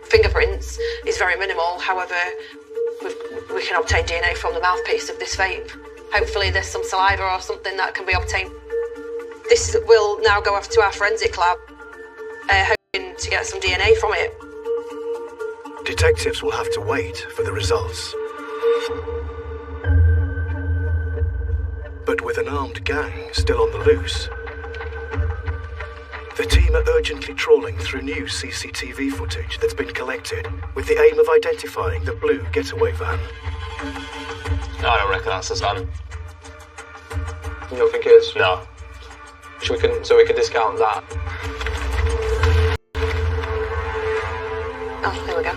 fingerprints is very minimal. However, we can obtain DNA from the mouthpiece of this vape. Hopefully there's some saliva or something that can be obtained. This will now go off to our forensic lab, hoping to get some DNA from it. Detectives will have to wait for the results. But with an armed gang still on the loose, the team are urgently trawling through new CCTV footage that's been collected with the aim of identifying the blue getaway van. I don't reckon that's his van. You don't think it is? No. So we can discount that. Oh, here we go.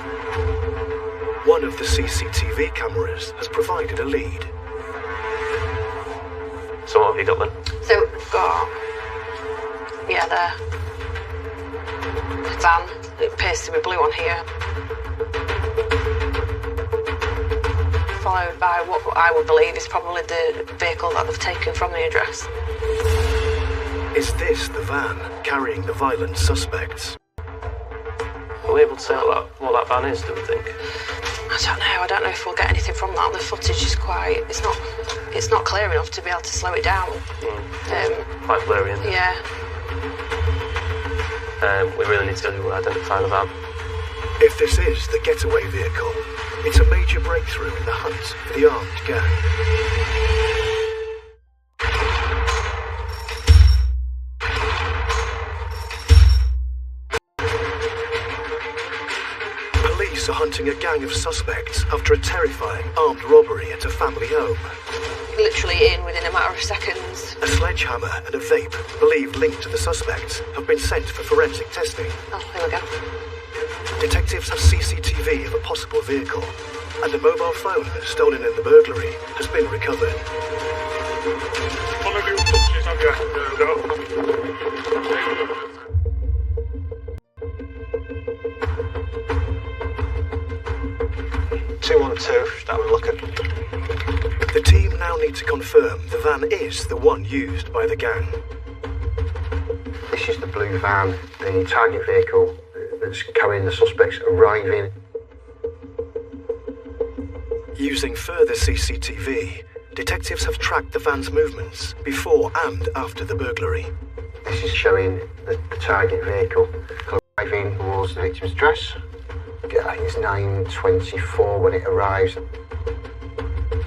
One of the CCTV cameras has provided a lead. So what have you got then? So we've got, yeah, the van. It appears to be blue on here. Followed by what I would believe is probably the vehicle that they've taken from the address. Is this the van carrying the violent suspects? Are we able to say what that van is, do we think? I don't know. I don't know if we'll get anything from that. The footage is quite... It's not clear enough to be able to slow it down. Quite blurry, isn't it? Yeah. We really need to identify the van. If this is the getaway vehicle, it's a major breakthrough in the hunt for the armed gang. Police are hunting a gang of suspects after a terrifying armed robbery at a family home. Literally in within a matter of seconds. A sledgehammer and a vape, believed linked to the suspects, have been sent for forensic testing. Oh, here we go. Detectives have CCTV of a possible vehicle, and a mobile phone stolen in the burglary has been recovered. One of you touches on your The team now need to confirm the van is the one used by the gang. This is the blue van, the target vehicle that's carrying the suspects arriving. Using further CCTV, detectives have tracked the van's movements before and after the burglary. This is showing the target vehicle arriving towards the victim's address. I think it's 9:24 when it arrives.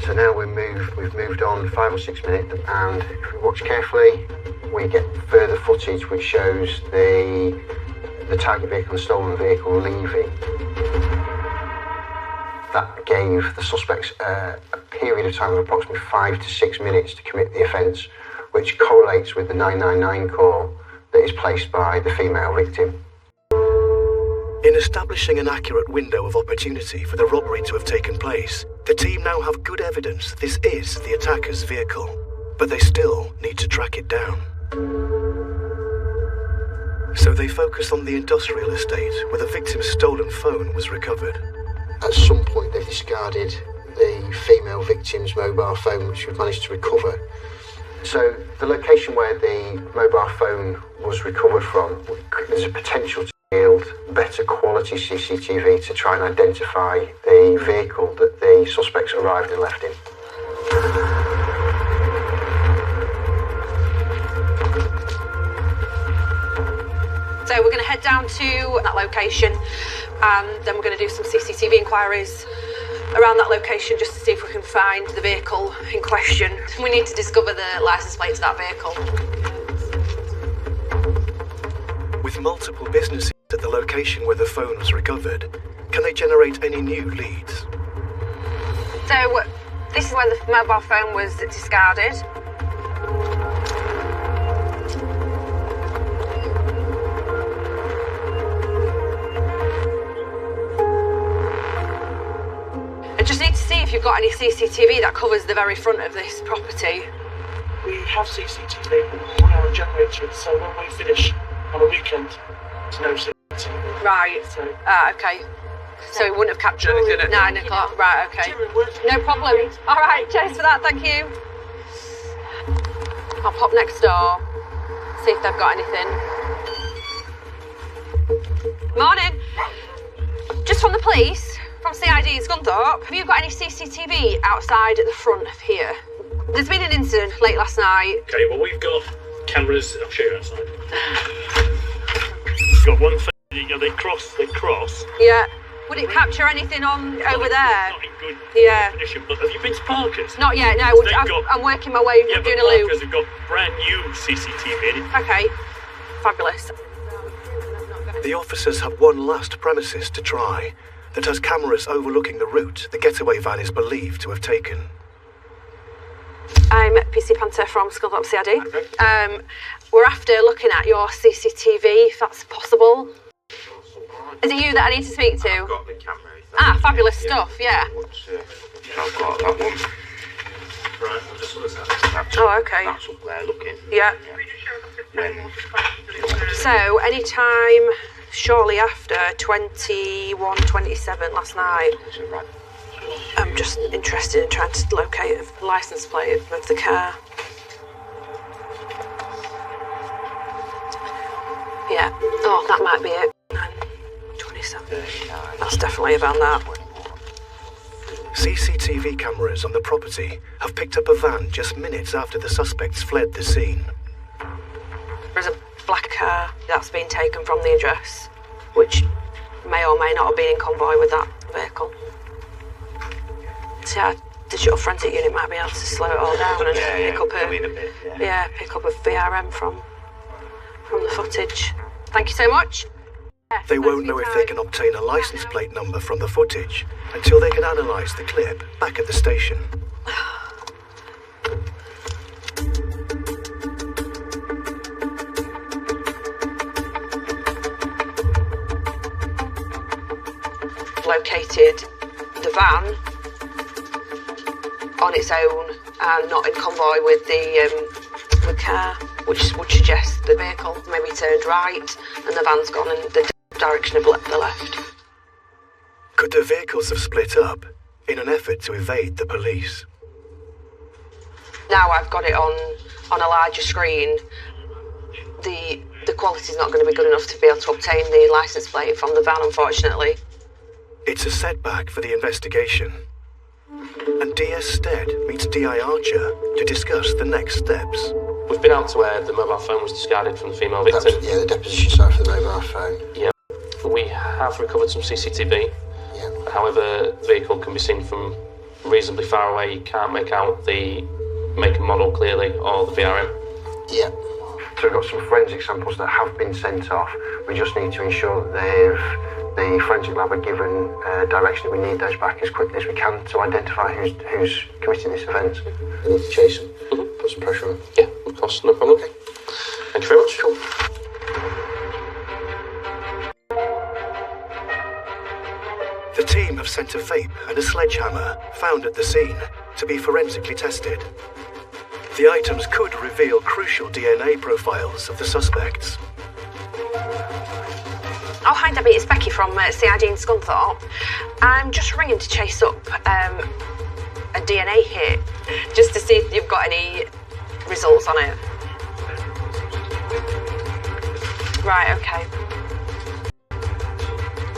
So now we've moved on 5 or 6 minutes, and if we watch carefully, we get further footage which shows the target vehicle and stolen vehicle leaving. That gave the suspects a period of time of approximately 5 to 6 minutes to commit the offence, which correlates with the 999 call that is placed by the female victim. In establishing an accurate window of opportunity for the robbery to have taken place, the team now have good evidence this is the attacker's vehicle, but they still need to track it down. So they focus on the industrial estate where the victim's stolen phone was recovered. At some point they've discarded the female victim's mobile phone, which we've managed to recover. So the location where the mobile phone was recovered from, there's a potential to yield better quality CCTV to try and identify the vehicle that the suspects arrived and left in. So we're going to head down to that location, and then we're going to do some CCTV inquiries around that location just to see if we can find the vehicle in question. We need to discover the license plate to that vehicle. With multiple businesses at the location where the phone was recovered, can they generate any new leads? So this is where the mobile phone was discarded. I just need to see if you've got any CCTV that covers the very front of this property. We have CCTV on our generator, so when we finish on a weekend, there's no CCTV. Right. So, okay. So it wouldn't have captured anything at 9 o'clock. Right, okay. No problem. All right, cheers for that, thank you. I'll pop next door, see if they've got anything. Morning. Just from the police, from CID in Scunthorpe. Have you got any CCTV outside at the front of here? There's been an incident late last night. Okay, well, we've got cameras. I'll show you outside. We've got one thing, you know, they cross. Yeah. Would it capture anything on over there? Not in good Yeah. condition, but have you been to Parker's? Not yet, no. They've got- I'm working my way, Yeah, doing but a loop. Parker's have got brand new CCTV in it. Okay. Fabulous. The officers have one last premises to try that has cameras overlooking the route the getaway van is believed to have taken. I'm PC Panther from Scunthorpe CID. We're after looking at your CCTV, if that's possible. Is it you that I need to speak to? I've got the camera. Fabulous stuff, yeah. I've got that one. Right, I'm just looking at that. Oh, okay. That's up there looking. Yeah. When? So, any time shortly after 21:27 last night. I'm just interested in trying to locate a license plate of the car. Yeah. Oh, that might be it. 9:27. That's definitely about that. CCTV cameras on the property have picked up a van just minutes after the suspects fled the scene. There's a black car that's been taken from the address, which may or may not have been in convoy with that vehicle. So our digital forensic unit might be able to slow it all down and pick up pick up a VRM from the footage. Thank you so much. They won't know if they can obtain a license plate number from the footage until they can analyse the clip back at the station. Located the van on its own and not in convoy with the car, which would suggest the vehicle maybe turned right and the van's gone in the direction of the left. Could the vehicles have split up in an effort to evade the police? Now I've got it on a larger screen. The quality's not going to be good enough to be able to obtain the license plate from the van, unfortunately. It's a setback for the investigation. And DS Stead meets DI Archer to discuss the next steps. We've been out to where the mobile phone was discarded from the female victim. The deposition site for the mobile phone. Yeah. We have recovered some CCTV. Yeah. However, the vehicle can be seen from reasonably far away. You can't make out the make and model clearly or the VRM. Yeah. So we've got some forensic samples that have been sent off. We just need to ensure that the forensic lab are given direction that we need those back as quickly as we can to identify who's committing this offence. We need to chase them, put some pressure on them. Yeah, of course, no problem. Okay. Thank you very much. Cool. The team have sent a vape and a sledgehammer found at the scene to be forensically tested. The items could reveal crucial DNA profiles of the suspects. Oh, hi Debbie, it's Becky from CID in Scunthorpe. I'm just ringing to chase up a DNA hit, just to see if you've got any results on it. Right, okay.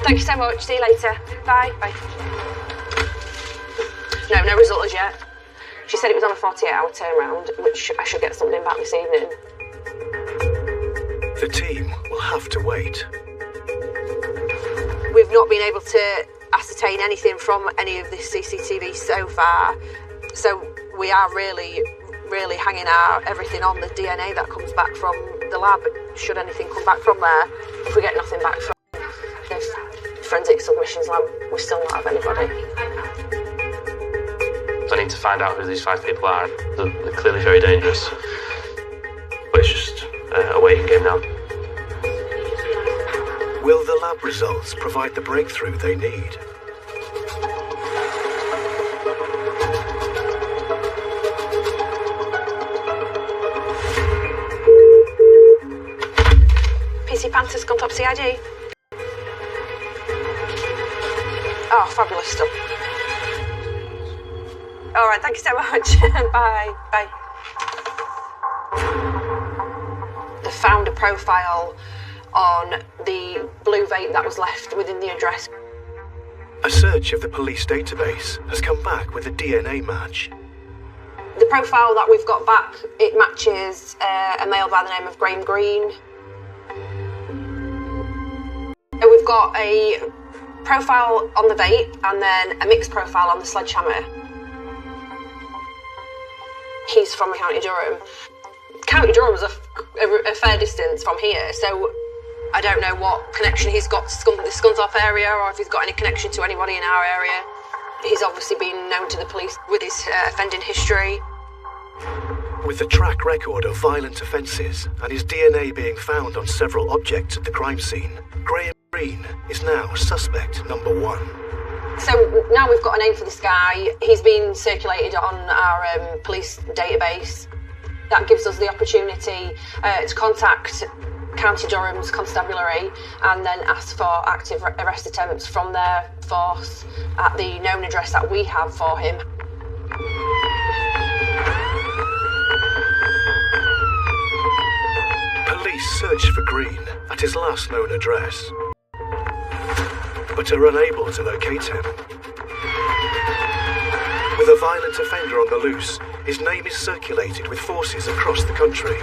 Thank you so much, see you later. Bye. Bye. No result as yet. She said it was on a 48-hour turnaround, which I should get something back this evening. The team will have to wait. We've not been able to ascertain anything from any of this CCTV so far, so we are really hanging everything on the DNA that comes back from the lab. Should anything come back from there, if we get nothing back from the forensic submissions lab, we still not have anybody. I need to find out who these 5 people are. They're clearly very dangerous. But it's just a waiting game now. Will the lab results provide the breakthrough they need? PC Panther, Scunthorpe CID. fabulous stuff. All right, thank you so much. Bye. Bye. They found a profile on the blue vape that was left within the address. A search of the police database has come back with a DNA match. The profile that we've got back, it matches a male by the name of Graham Greene. We've got a profile on the vape and then a mixed profile on the sledgehammer. He's from County Durham. County Durham's a fair distance from here, so I don't know what connection he's got to the Scunthorpe area or if he's got any connection to anybody in our area. He's obviously been known to the police with his offending history. With a track record of violent offences and his DNA being found on several objects at the crime scene, Graham Greene is now suspect number 1. So now we've got a name for this guy. He's been circulated on our police database. That gives us the opportunity to contact County Durham's constabulary and then ask for active arrest attempts from their force at the known address that we have for him. Police search for Greene at his last known address, but are unable to locate him. With a violent offender on the loose, his name is circulated with forces across the country.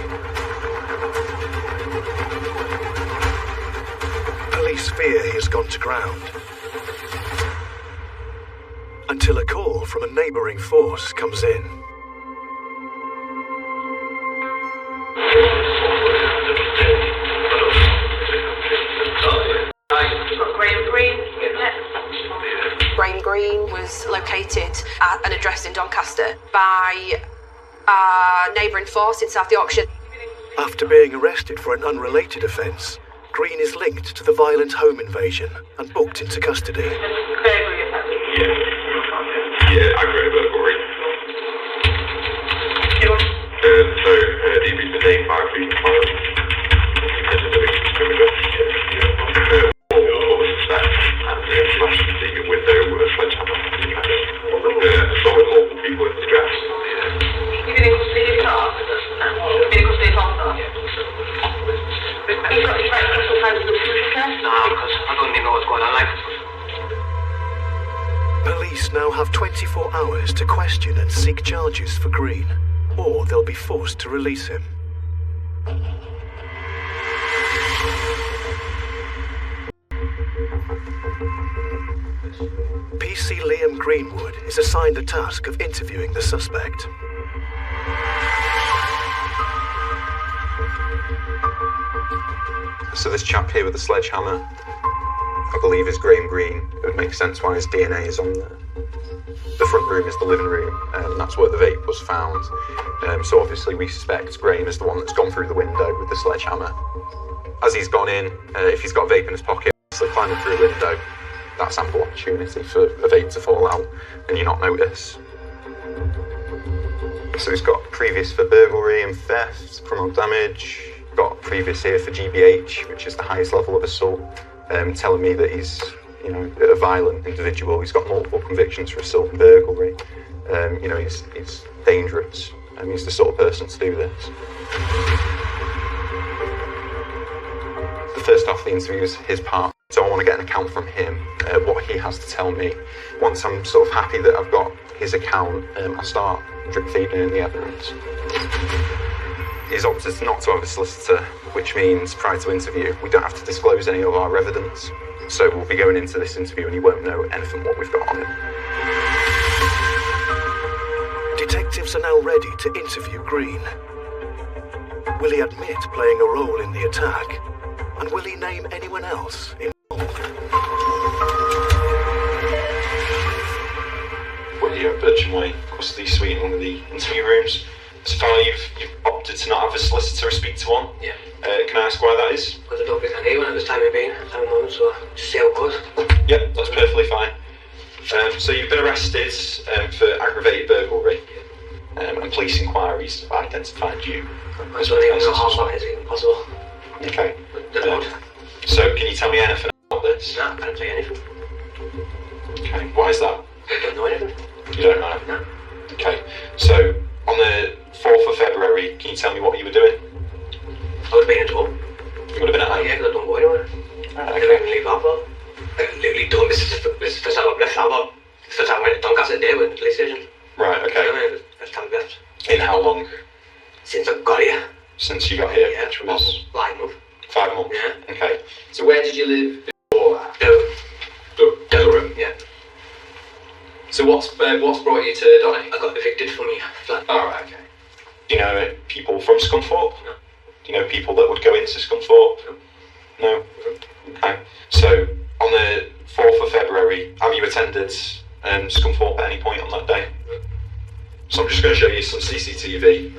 Police fear he has gone to ground, until a call from a neighbouring force comes in. Graham Greene was located at an address in Doncaster by a neighbouring force in South Yorkshire. After being arrested for an unrelated offence, Greene is linked to the violent home invasion and booked into custody. Yeah, aggravated burglary. He'd been named by Green Fire. The window with a sledgehammer. Assaulted multiple people in the dress. You've been able to see his car? You've been able to see his car? He's got his right to sometimes do this. No, because I don't even know what's going on. Police now have 24 hours to question and seek charges for Greene, or they'll be forced to release him. PC Liam Greenwood is assigned the task of interviewing the suspect. So this chap here with the sledgehammer, I believe is Graham Greene. It would make sense why his DNA is on there. The front room is the living room, and that's where the vape was found. So obviously we suspect Graham is the one that's gone through the window with the sledgehammer. As he's gone in, if he's got a vape in his pocket, obviously climbing through a window, that's ample opportunity for a vape to fall out and you not notice. So he's got previous for burglary and theft, criminal damage, got previous here for GBH, which is the highest level of assault, telling me that he's, a violent individual. He's got multiple convictions for assault and burglary. He's dangerous, and he's the sort of person to do this. The first half of the interview is his part, so I want to get an account from him, what he has to tell me. Once I'm sort of happy that I've got his account, I start drip feeding in the evidence. He's opted not to have a solicitor, which means prior to interview, we don't have to disclose any of our evidence. So we'll be going into this interview and he won't know anything what we've got on him. Detectives are now ready to interview Greene. Will he admit playing a role in the attack? And will he name anyone else involved? We're here at Bircham Way, custody suite in one of the interview rooms. So far you've opted to not have a solicitor speak to one. Yeah. Can I ask why that is? Because I don't think I need one at this time of moment, so just see how it goes. Yeah, that's perfectly fine. So you've been arrested for aggravated burglary, and police inquiries have identified you. I don't even know how that is even possible. Okay. So can you tell me anything about this? No, I can't say anything. Okay, why is that? I don't know anything. You don't know? No. Okay, so on the 4th of February, can you tell me what you were doing? I would have been at home. You would have been at home? Yeah, because I don't go anywhere. I didn't even leave Harbour. I literally don't miss for time I've left Harbour. It's the time I went to Doncaster Day with the police station. Right, okay. First time I've left. In how long? Since I got here. Since you got here? Yeah, which was 5 months. 5 months? Yeah. Okay. So where did you live before that? Durham, yeah. So what's brought you to Donny? I got evicted from my flat. Alright, okay. Do you know people from Scunthorpe? No. Do you know people that would go into Scunthorpe? No. Okay. So, on the 4th of February, have you attended Scunthorpe at any point on that day? So I'm just going to show you some CCTV.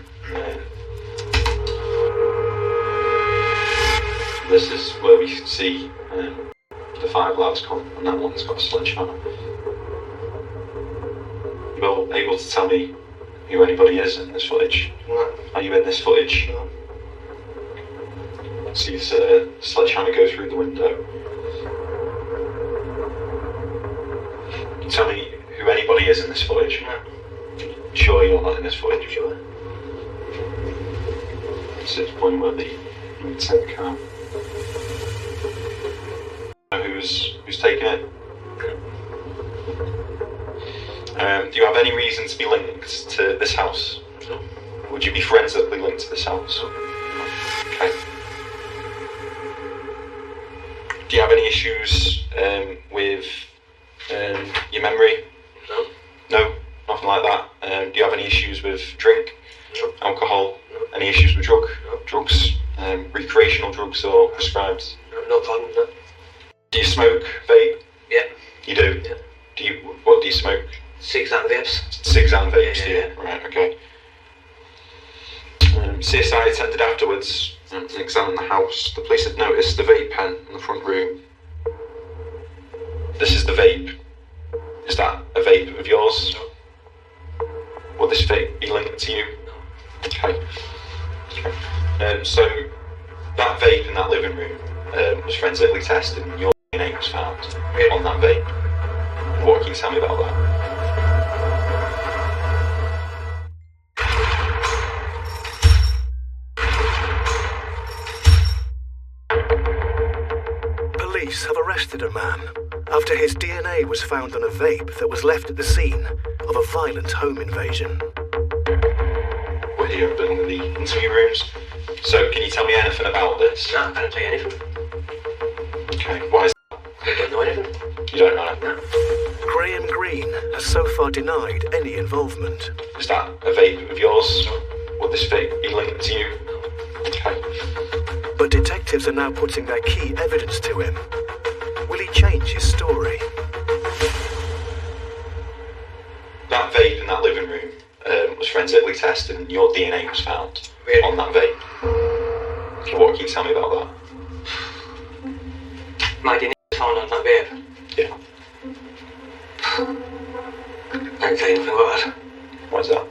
This is where we see the 5 lads come, and that one's got a sledgehammer. You able to tell me who anybody is in this footage? No. Are you in this footage? No. See the sledgehammer go through the window. Can you tell me who anybody is in this footage? No. Sure you're not in this footage? Sure. This is the point where the sent car. Who's taking it? Do you have any reason to be linked to this house? No. Would you be forensically linked to this house? Okay. Do you have any issues with your memory? No. No? Nothing like that? Do you have any issues with drink? No. Alcohol? No. Any issues with No. drugs? Recreational drugs or prescribed? No problem, no. Do you smoke, vape? Yeah. You do? Yeah. What do you smoke? Cigs and vapes. Cigs and vapes, do you? Yeah. Right, okay. CSI attended afterwards and examined the house. The police had noticed the vape pen in the front room. This is the vape. Is that a vape of yours? No. Will this vape be linked to you? No. Okay. So that vape in that living room was forensically tested and your DNA was found on that vape. What can you tell me about that? Police have arrested a man after his DNA was found on a vape that was left at the scene of a violent home invasion. We're here in the interview rooms. So, can you tell me anything about this? No, I can't tell you anything. Okay, why is that? I don't know anything. You don't know? No. Graham Greene has so far denied any involvement. Is that a vape of yours? Will this vape be linked to you? Okay. But detectives are now putting their key evidence to him. Will he change his story? That vape in that living room was forensically tested and your DNA was found on that vape. Okay, what can you tell me about that? My DNA was found on that vape. Yeah. I can't tell you anything about that. Why is that?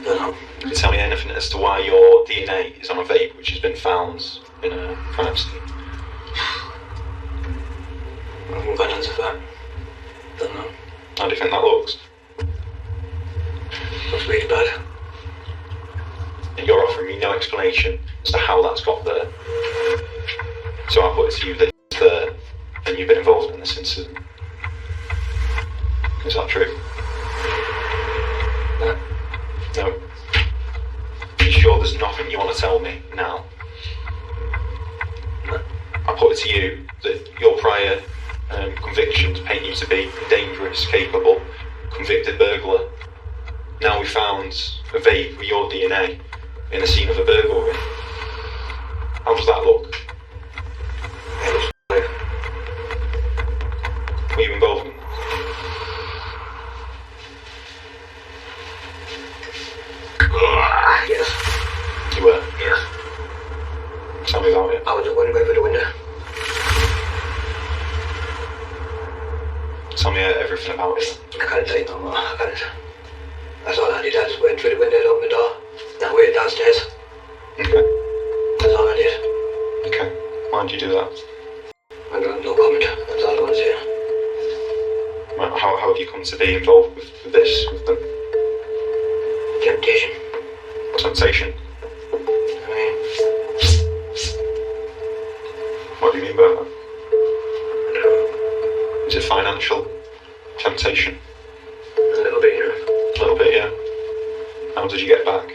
Don't know. Can you tell me anything as to why your DNA is on a vape which has been found in a crime scene? I haven't got an answer for that. Don't know. How do you think that looks? Looks really bad. And you're offering me no explanation as to how that's got there. So I put it to you that it's there and you've been involved in this incident. Is that true? No. Are you sure there's nothing you want to tell me now? No. I put it to you that your prior convictions paint you to be a dangerous, capable, convicted burglar. Now we found a vape with your DNA in the scene of a burglary. How does that look? Were you involved in that? Yes. You were? Yes. Tell me about it. I was just wondering over the window. Tell me everything about it. I can't tell you no more. I can't. That's all I did. I just went through the window and opened the door. Then I waited downstairs. Okay. That's all I did. Okay. Why did you do that? I got no comment. That's all I want to say. How have you come to be involved with this, with them? Temptation. Temptation? What do you mean by that? Is it financial temptation? A little bit, yeah. A little bit, yeah. How did you get back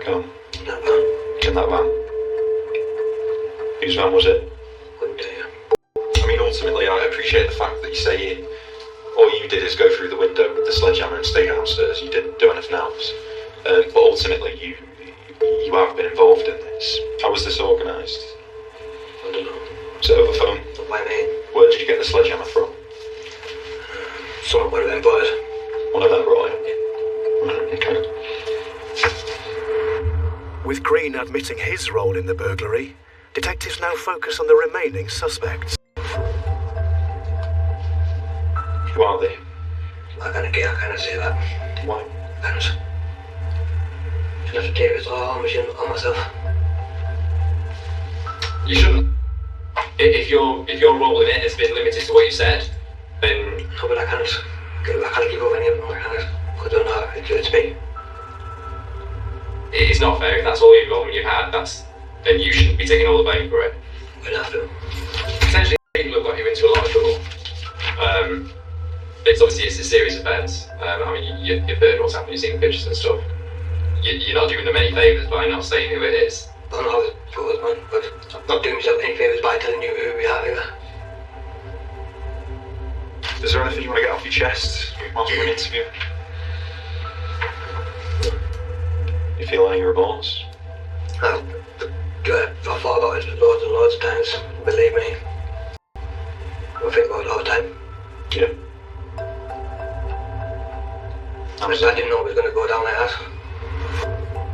home? That van. In that van? Whose van was it? Couldn't tell you. I mean, ultimately, I appreciate the fact that you're saying all you did is go through the window with the sledgehammer and stay downstairs. You didn't do anything else. But ultimately, you have been involved in this. How was this organised? I don't know. Was it over phone? By me. Where did you get the sledgehammer from? Someone would have been bought it. One of them brought it? Okay. With Green admitting his role in the burglary, detectives now focus on the remaining suspects. Who are they? I can't say that. Why? Because I have to take it all on myself. You shouldn't. If your role in it has been limited to what you said, then... No, but I can't give up any of them. I don't know. It's me. It's not fair. If that's all your involvement you've had, then you shouldn't be taking all the blame for it. We'd have to. Potentially, people have got you into a lot of trouble. It's obviously a serious offence. I mean, you've heard what's happened, you've seen the pictures and stuff. You're not doing them any favours by not saying who it is. I don't know how it goes, man, but I'm not doing myself any favours by telling you who we are either. Is there anything you want to get off your chest whilst we're in an interview? You feel any remorse? I've thought about it loads and loads of times. Believe me. I think about it all the time. Yeah. I didn't know it was going to go down like that.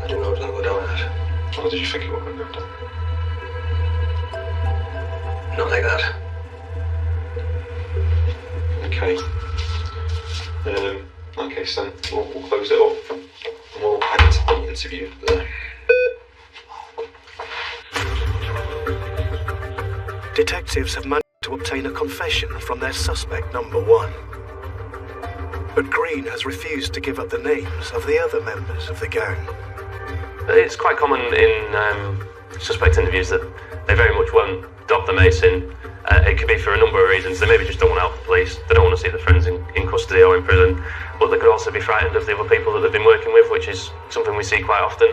I didn't know it was going to go down like that. How did you think it was going to go down? Not like that. Okay. Okay, so we'll close it up and we'll head into the interview there. Detectives have managed to obtain a confession from their suspect number 1. But Green has refused to give up the names of the other members of the gang. It's quite common in suspect interviews that they very much won't dob the mace in. It could be for a number of reasons. They maybe just don't want to help the police. They don't want to see their friends in custody or in prison. But they could also be frightened of the other people that they've been working with, which is something we see quite often.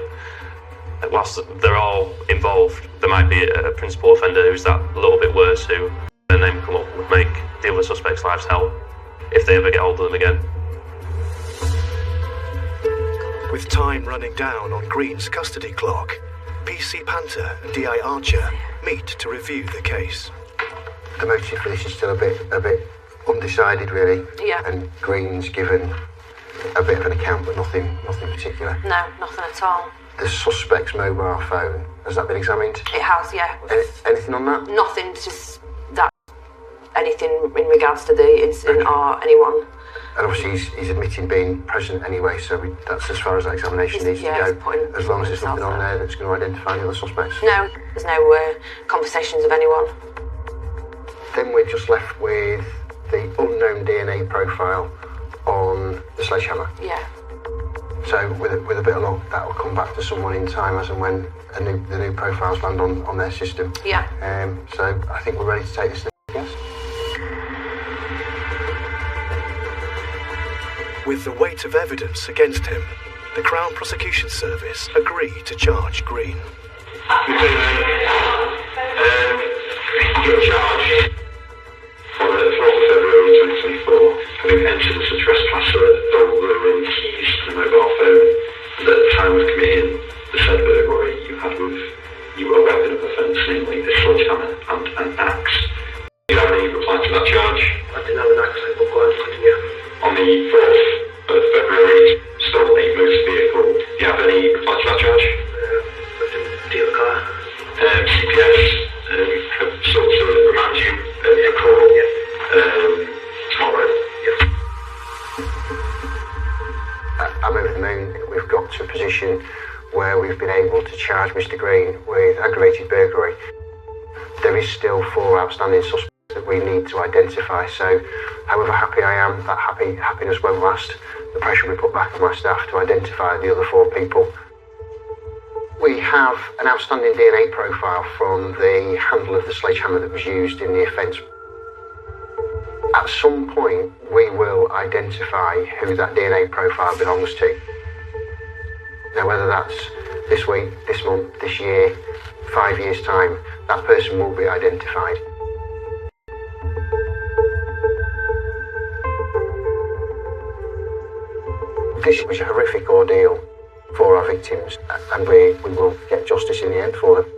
Whilst they're all involved, there might be a principal offender who's that little bit worse, who their name come up would make the other suspects' lives hell if they ever get hold of them again. With time running down on Green's custody clock, PC Panther and DI Archer meet to review the case. The motive for this is still a bit undecided, really. Yeah. And Green's given a bit of an account, but nothing particular. No, nothing at all. The suspect's mobile phone, has that been examined? It has, yeah. Anything on that? Nothing, just that. Anything in regards to the incident or anyone. And obviously he's admitting being present anyway, so that's as far as that examination needs to go. As long as there's nothing on there that's going to identify the other suspects. No, there's no conversations of anyone. Then we're just left with the unknown DNA profile on the sledgehammer. Yeah. So with a bit of luck, that will come back to someone in time as and when the new profiles land on their system. Yeah. So I think we're ready to take this next. Yes. With the weight of evidence against him, the Crown Prosecution Service agree to charge Green. You're charged for the 4th of February 2024, having entered as a trespasser, stole the room keys to the mobile phone, and at the time of committing the said burglary, you had with you a weapon of offence, namely a sledgehammer and an axe. Do you have any reply to that charge? I didn't have an axe, but go on, continue. On the 4th of February, stole a motor vehicle. Do you have any reply to that charge? I didn't steal a car. CPS have sought to remind you of your call tomorrow. I'm over the moon. We've got to a position where we've been able to charge Mr. Green with aggravated burglary. There is still 4 outstanding suspects that that we need to identify. So, however happy I am, that happiness won't last. The pressure will be put back on my staff to identify the other 4 people. We have an outstanding DNA profile from the handle of the sledgehammer that was used in the offence. At some point, we will identify who that DNA profile belongs to. Now, whether that's this week, this month, this year, 5 years' time, that person will be identified. This was a horrific ordeal for our victims, and we will get justice in the end for them.